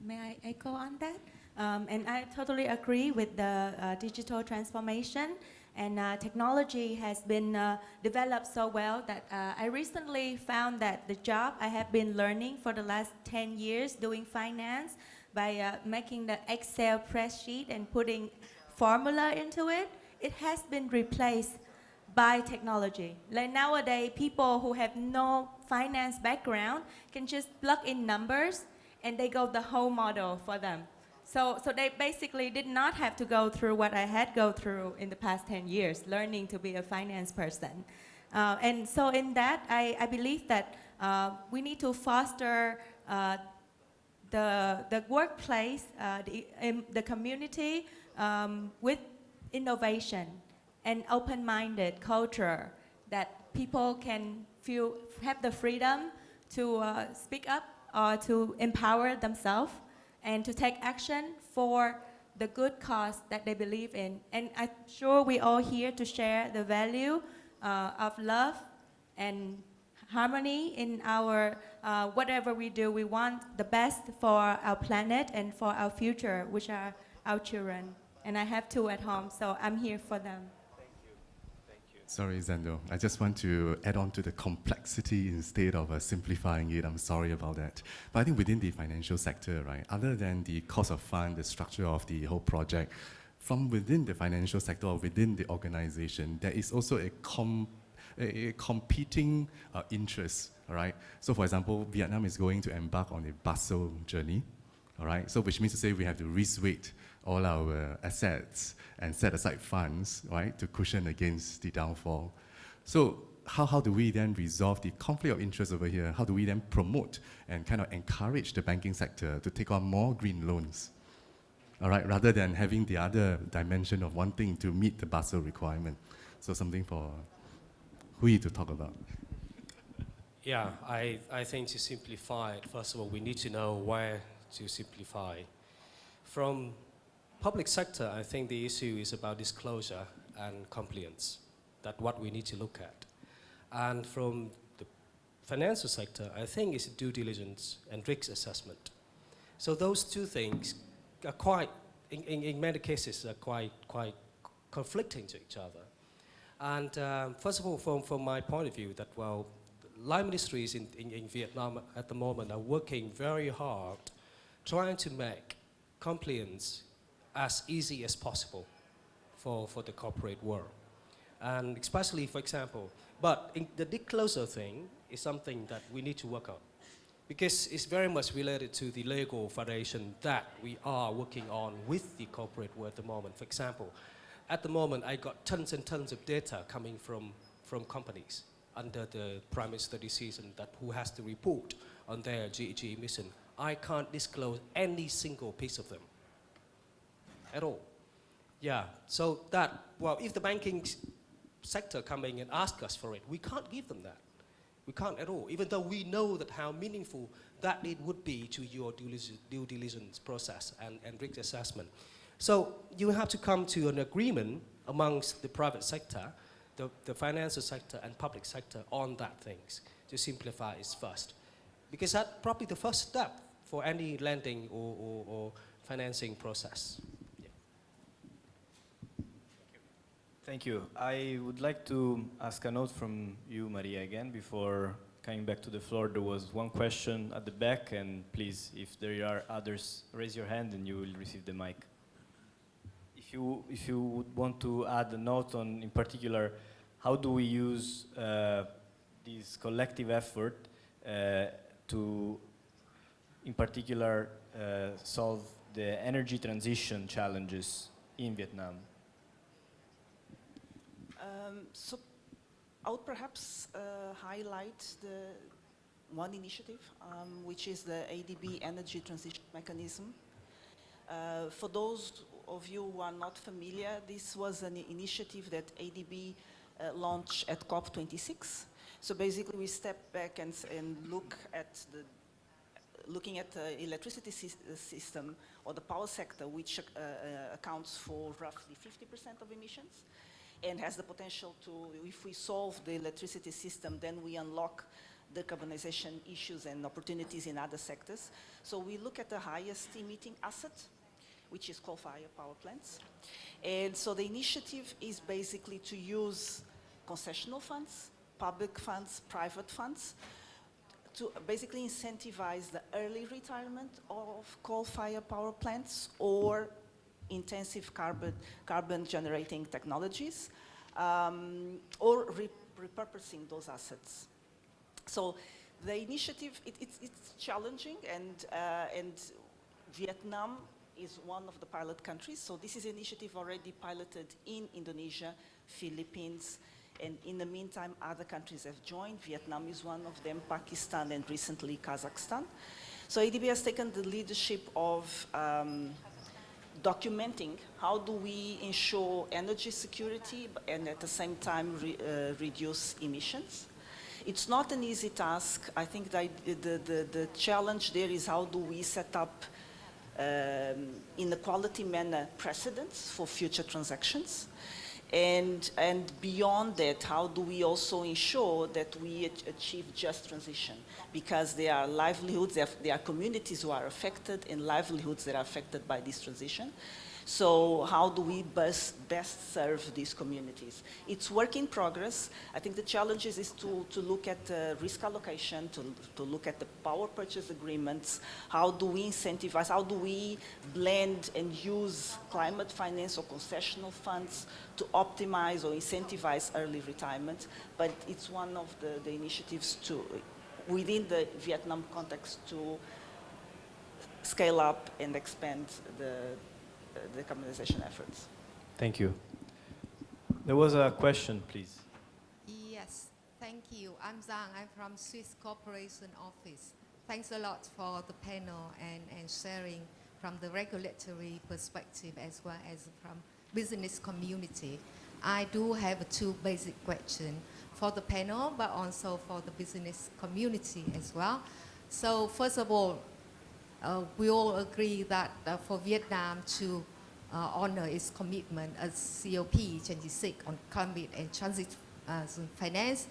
May I echo on that? And I totally agree with the digital transformation, and technology has been developed so well that I recently found that the job I have been learning for the last 10 years doing finance by making the Excel spreadsheet and putting formula into it, it has been replaced by technology. Like nowadays, people who have no finance background can just plug in numbers and they go the whole model for them. So they basically did not have to go through what I had go through in the past 10 years, learning to be a finance person. And so in that, I believe that we need to foster the workplace, the community with innovation and open-minded culture that people can have the freedom to speak up or to empower themselves and to take action for the good cause that they believe in. And I'm sure we all here to share the value of love and harmony in our whatever we do. We want the best for our planet and for our future, which are our children. And I have two at home, so I'm here for them. Sorry, Zendo. I just want to add on to the complexity instead of simplifying it. I'm sorry about that. But I think within the financial sector, right, other than the cost of fund, the structure of the whole project, from within the financial sector or within the organization, there is also a competing interest, all right? So for example, Vietnam is going to embark on a Basel journey, all right? So which means to say we have to risk-weight all our assets and set aside funds, right, to cushion against the downfall. So how do we then resolve the conflict of interest over here? How do we then promote and kind of encourage the banking sector to take on more green loans, all right, rather than having the other dimension of wanting to meet the Basel requirement? So something for Hui to talk about. Yeah, I think to simplify it, first of all, we need to know where to simplify. From public sector, I think the issue is about disclosure and compliance. That's what we need to look at. And from the financial sector, I think it's due diligence and risk assessment. So those two things are quite, in many cases, are quite conflicting to each other. And first of all, from my point of view, that well, Light Ministries in Vietnam at the moment are working very hard trying to make compliance as easy as possible for the corporate world. And especially, for example, but the disclosure thing is something that we need to work on because it's very much related to the legal foundation that we are working on with the corporate world at the moment. For example, at the moment, I got tons and tons of data coming from companies under the Prime Minister decision that who has to report on their GHG emission. I can't disclose any single piece of them at all. Yeah, so that, well, if the banking sector coming and ask us for it, we can't give them that. We can't at all, even though we know that how meaningful that it would be to your due diligence process and risk assessment. So you have to come to an agreement amongst the private sector, the financial sector and public sector on that things to simplify it first. Because that's probably the first step for any lending or financing process. Yeah. Thank you. I would like to ask a note from you, Maria, again, before coming back to the floor. There was one question at the back, and please, if there are others, raise your hand and you will receive the mic. If you would want to add a note on, in particular, how do we use this collective effort to, in particular, solve the energy transition challenges in Vietnam? So I would perhaps highlight the one initiative, which is the ADB Energy Transition Mechanism. For those of you who are not familiar, this was an initiative that ADB launched at COP26. So basically, we step back and look at looking at the electricity system or the power sector, which accounts for roughly 50% of emissions, and has the potential to, if we solve the electricity system, then we unlock decarbonization issues and opportunities in other sectors. So we look at the highest emitting asset, which is coal-fired power plants. And so the initiative is basically to use concessional funds, public funds, private funds, to basically incentivize the early retirement of coal-fired power plants or intensive carbon generating technologies, or repurposing those assets. So the initiative, it's challenging, and Vietnam is one of the pilot countries. So this is an initiative already piloted in Indonesia, Philippines, and in the meantime, other countries have joined. Vietnam is one of them, Pakistan, and recently Kazakhstan. So ADB has taken the leadership of documenting how do we ensure energy security and at the same time reduce emissions. It's not an easy task. I think that the challenge there is how do we set up in a quality manner precedents for future transactions. And beyond that, how do we also ensure that we achieve just transition? Because there are livelihoods, there are communities who are affected and livelihoods that are affected by this transition. So how do we best serve these communities? It's work in progress. I think the challenge is to look at risk allocation, to look at the power purchase agreements. How do we incentivize, how do we blend and use climate finance or concessional funds to optimize or incentivize early retirement? But it's one of the initiatives within the Vietnam context to scale up and expand the decarbonization efforts. Thank you. There was a question, please. Yes, thank you. I'm Zhang. I'm from Swiss Corporation Office. Thanks a lot for the panel and sharing from the regulatory perspective as well as from business community. I do have two basic questions for the panel, but also for the business community as well. So first of all, we all agree that for Vietnam to honor its commitment as COP26 on climate and transit finance,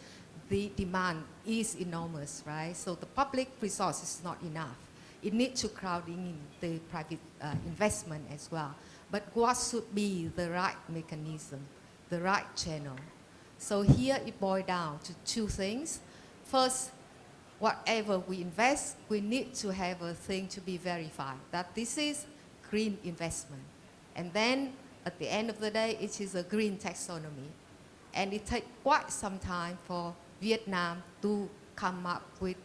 the demand is enormous, right? So the public resource is not enough. It needs to crowd in the private investment as well. But what should be the right mechanism, the right channel? So here it boils down to two things. First, whatever we invest, we need to have a thing to be verified, that this is green investment. And then, at the end of the day, it is a green taxonomy. And it takes quite some time for Vietnam to come up with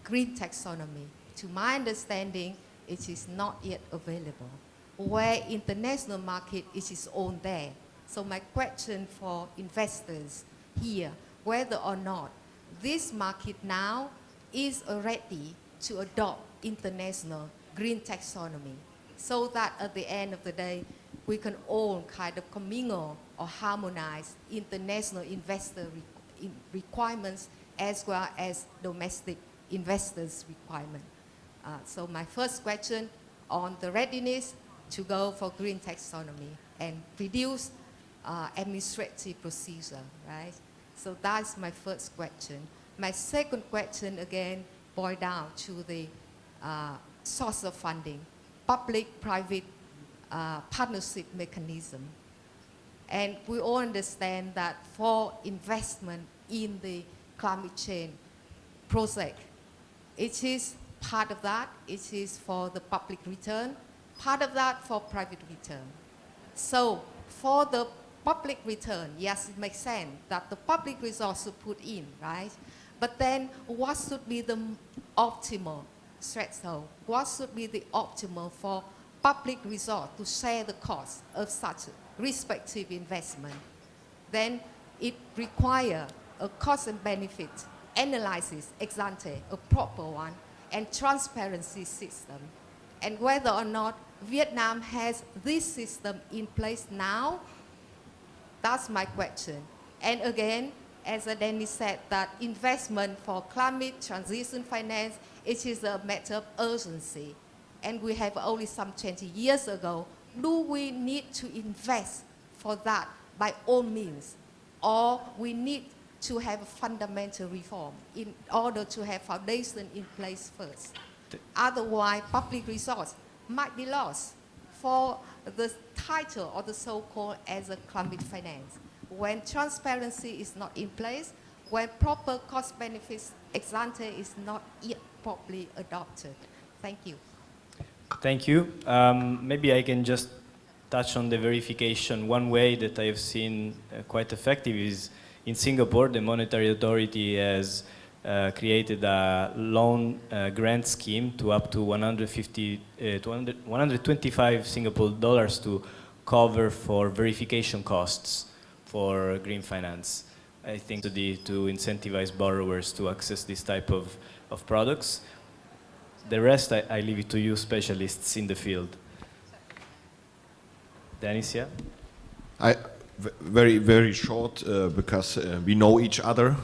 green taxonomy. To my understanding, it is not yet available. Where international market, it is on there. So my question for investors here, whether or not this market now is ready to adopt international green taxonomy, so that at the end of the day, we can all kind of commingle or harmonize international investor requirements as well as domestic investors' requirement. So my first question on the readiness to go for green taxonomy and reduce administrative procedure, right? So that's my first question. My second question, again, boils down to the source of funding, public-private partnership mechanism. And we all understand that for investment in the climate change project, it is part of that, it is for the public return, part of that for private return. So for the public return, yes, it makes sense that the public resource should put in, right? But then what should be the optimal threshold? What should be the optimal for public resource to share the cost of such respective investment? Then it requires a cost and benefit analysis ex ante, a proper one, and transparency system. And whether or not Vietnam has this system in place now, that's my question. And again, as Dennis said, that investment for climate transition finance, it is a matter of urgency. And we have only some 20 years ago. Do we need to invest for that by all means? Or we need to have a fundamental reform in order to have foundation in place first? Otherwise, public resource might be lost for the title or the so-called as a climate finance. When transparency is not in place, when proper cost benefits ex ante is not yet properly adopted. Thank you. Thank you. Maybe I can just touch on the verification. One way that I've seen quite effective is in Singapore, the Monetary Authority has created a loan grant scheme to up to 125 Singapore dollars to cover for verification costs for green finance. I think to incentivize borrowers to access this type of products. The rest, I leave it to you specialists in the field. Dennis, yeah? Very, very short, because we know each other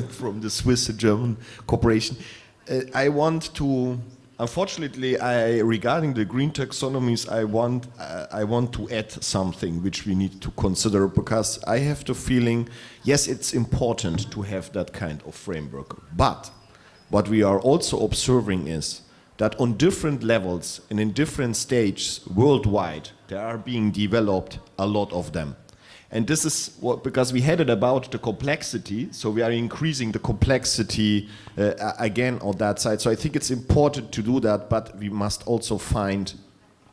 from the Swiss and German cooperation. I want to, unfortunately, regarding the green taxonomies, I want to add something which we need to consider, because I have the feeling, yes, it's important to have that kind of framework, but what we are also observing is that on different levels and in different stages worldwide, there are being developed a lot of them. And this is because we had it about the complexity, so we are increasing the complexity again on that side. So I think it's important to do that, but we must also find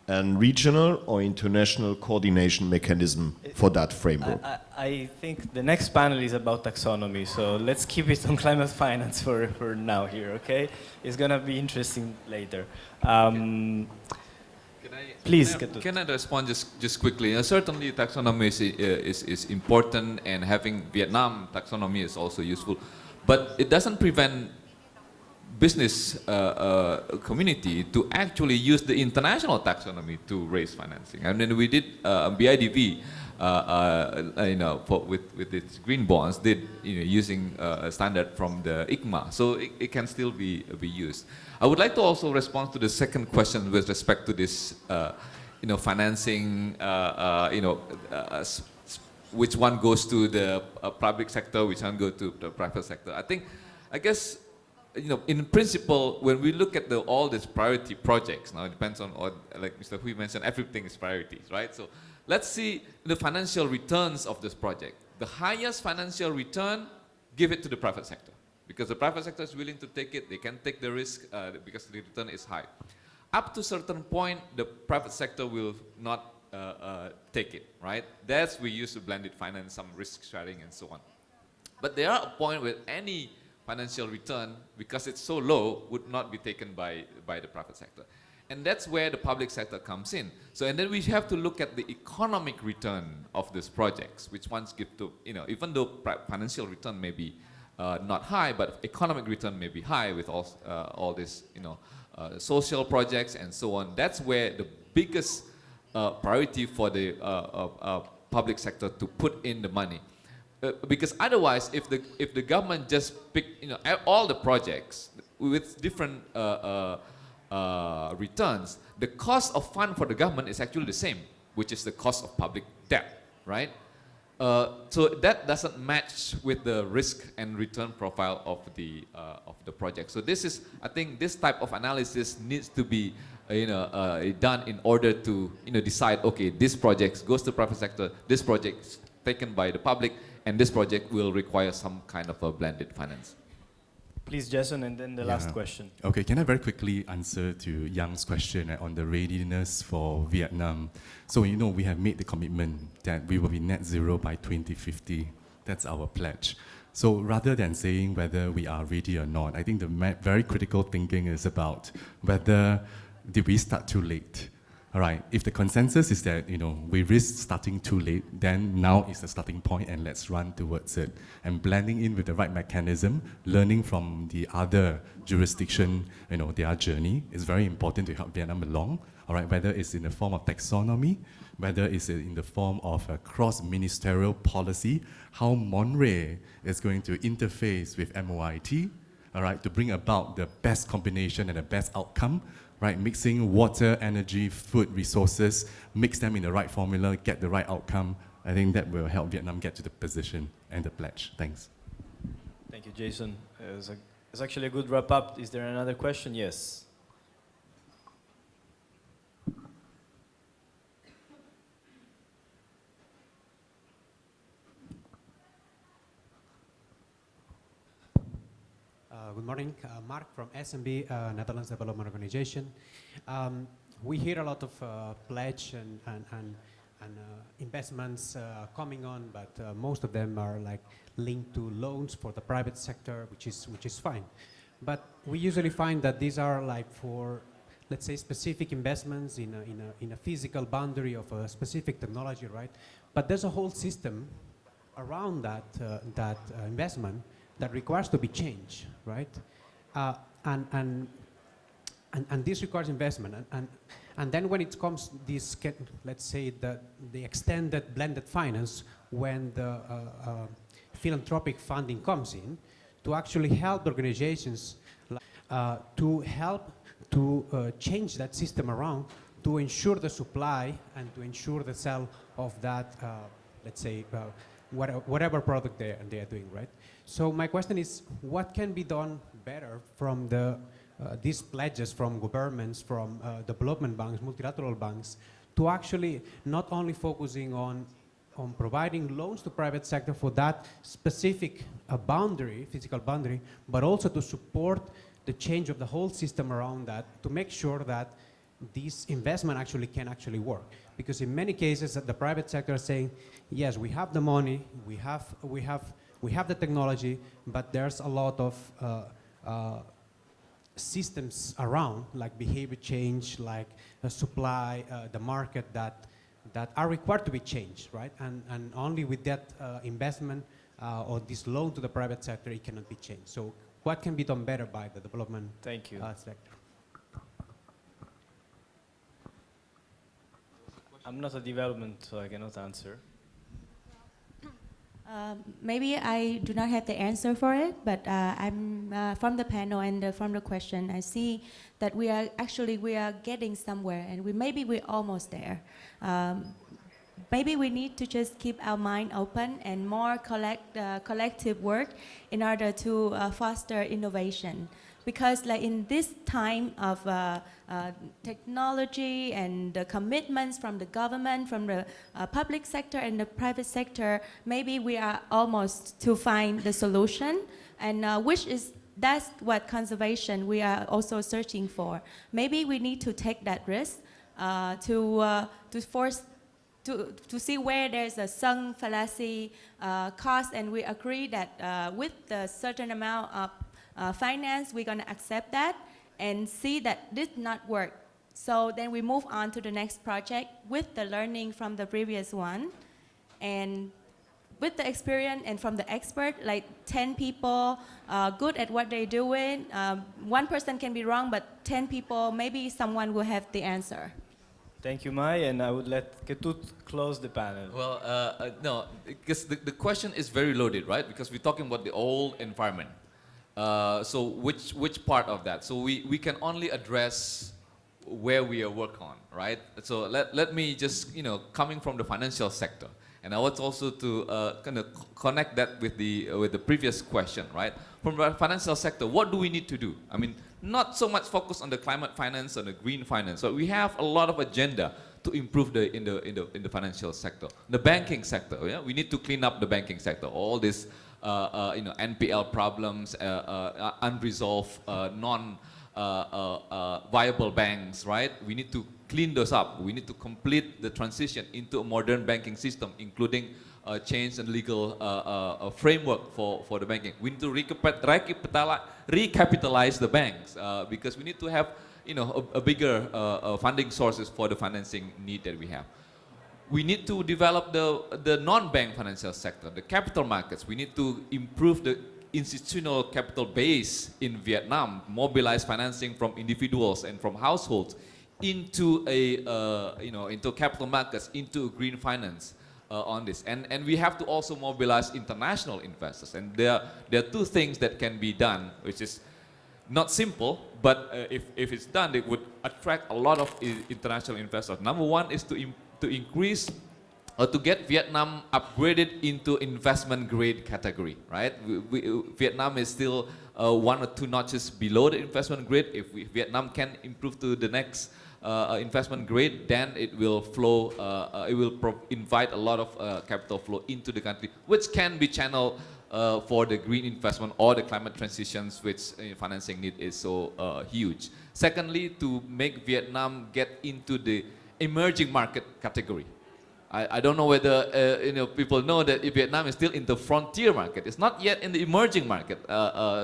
a regional or international coordination mechanism for that framework. I think the next panel is about taxonomy, so let's keep it on climate finance for now here, okay? It's gonna be interesting later. Please. Can I respond just quickly? Certainly, taxonomy is important, and having Vietnam taxonomy is also useful, but it doesn't prevent business community to actually use the international taxonomy to raise financing. And then we did BIDV, with its green bonds, did using a standard from the ICMA, so it can still be used. I would like to also respond to the second question with respect to this, financing, which one goes to the public sector, which one goes to the private sector. I guess, in principle, when we look at all these priority projects, now it depends on, like Mr. Hui mentioned, everything is priorities, right? So let's see the financial returns of this project. The highest financial return, give it to the private sector. Because the private sector is willing to take it, they can take the risk because the return is high. Up to a certain point, the private sector will not take it, right? That's we use to blended finance, some risk sharing and so on. But there are a point where any financial return, because it's so low, would not be taken by the private sector. And that's where the public sector comes in. So, and then we have to look at the economic return of these projects, which ones give to, even though financial return may be not high, but economic return may be high with all this, social projects and so on. That's where the biggest priority for the public sector to put in the money. Because otherwise, if the government just pick, all the projects with different returns, the cost of fund for the government is actually the same, which is the cost of public debt, right? So that doesn't match with the risk and return profile of the project. So this is, I think, this type of analysis needs to be, done in order to, decide, okay, this project goes to private sector, this project is taken by the public, and this project will require some kind of a blended finance. Please, Jason, and then the last question. Okay, can I very quickly answer to Young's question on the readiness for Vietnam? So, we have made the commitment that we will be net zero by 2050. That's our pledge. So rather than saying whether we are ready or not, I think the very critical thinking is about whether did we start too late. All right, if the consensus is that, we risk starting too late, then now is the starting point and let's run towards it. And blending in with the right mechanism, learning from the other jurisdiction, their journey is very important to help Vietnam along. All right, whether it's in the form of taxonomy, whether it's in the form of a cross-ministerial policy, how MONRE is going to interface with MOIT, all right, to bring about the best combination and the best outcome. Right, mixing water, energy, food, resources, mix them in the right formula, get the right outcome. I think that will help Vietnam get to the position and the pledge. Thanks. Thank you, Jason. It's actually a good wrap up. Is there another question? Yes. Good morning, Mark from SMB, Netherlands Development Organization. we hear a lot of pledge and investments coming on, but most of them are like linked to loans for the private sector, which is fine. But we usually find that these are like for, let's say, specific investments in a physical boundary of a specific technology, right? But there's a whole system around that investment that requires to be changed, right? And this requires investment. And then when it comes this, let's say, the extended blended finance, when the philanthropic funding comes in, to actually help organizations to help to change that system around, to ensure the supply and to ensure the sale of that, let's say, whatever product they are doing, right? So my question is, what can be done better from these pledges from governments, from development banks, multilateral banks, to actually not only focusing on providing loans to private sector for that specific boundary, physical boundary, but also to support the change of the whole system around that, to make sure that this investment can actually work. Because in many cases, the private sector is saying, yes, we have the money, we have the technology, but there's a lot of systems around, like behavior change, like the supply, the market that are required to be changed, right? And only with that investment or this loan to the private sector, it cannot be changed. So what can be done better by the development sector? I'm not a development, so I cannot answer. Maybe I do not have the answer for it, but I'm from the panel and from the question, I see that we are getting somewhere, and maybe we're almost there. Maybe we need to just keep our mind open and more collective work in order to foster innovation. Because like in this time of technology and the commitments from the government, from the public sector and the private sector, maybe we are almost to find the solution, and that's what conservation we are also searching for. Maybe we need to take that risk to see where there's a sunk fallacy cost, and we agree that with the certain amount of finance, we're going to accept that and see that this not work. So then we move on to the next project with the learning from the previous one, and with the experience and from the expert, like 10 people good at what they're doing. One person can be wrong, but 10 people, maybe someone will have the answer. Thank you, Mai, and I would let Ketut close the panel. Well, no, because the question is very loaded, right? Because we're talking about the old environment. So which part of that? So we can only address where we are working on, right? So let me just, coming from the financial sector, and I want also to kind of connect that with the previous question, right? From the financial sector, what do we need to do? I mean, not so much focus on the climate finance or the green finance. So we have a lot of agenda to improve in the financial sector, the banking sector. Yeah, we need to clean up the banking sector. All this, NPL problems, unresolved, viable banks, right? We need to clean those up. We need to complete the transition into a modern banking system, including change and legal framework for the banking. We need to recapitalize the banks because we need to have a bigger funding sources for the financing need that we have. We need to develop the non-bank financial sector, the capital markets. We need to improve the institutional capital base in Vietnam, mobilize financing from individuals and from households into into capital markets, into green finance on this. And we have to also mobilize international investors. And there are two things that can be done, which is not simple, but if it's done, it would attract a lot of international investors. Number one is to increase or to get Vietnam upgraded into investment grade category, right? Vietnam is still 1 or 2 notches below the investment grade. If Vietnam can improve to the next investment grade, then it will flow, invite a lot of capital flow into the country, which can be channeled for the green investment or the climate transitions, which financing need is so huge. Secondly, to make Vietnam get into the emerging market category. I don't know whether people know that Vietnam is still in the frontier market. It's not yet in the emerging market,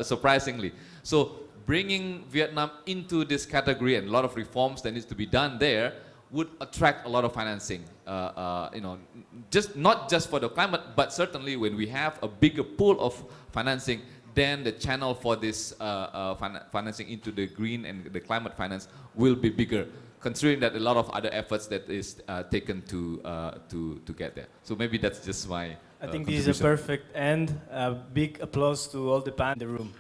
surprisingly. So bringing Vietnam into this category and a lot of reforms that needs to be done there would attract a lot of financing. Not just for the climate, but certainly when we have a bigger pool of financing, then the channel for this financing into the green and the climate finance will be bigger, considering that a lot of other efforts that is taken to get there. So maybe that's just my I think this is a perfect end. Big applause to all the panel in the room.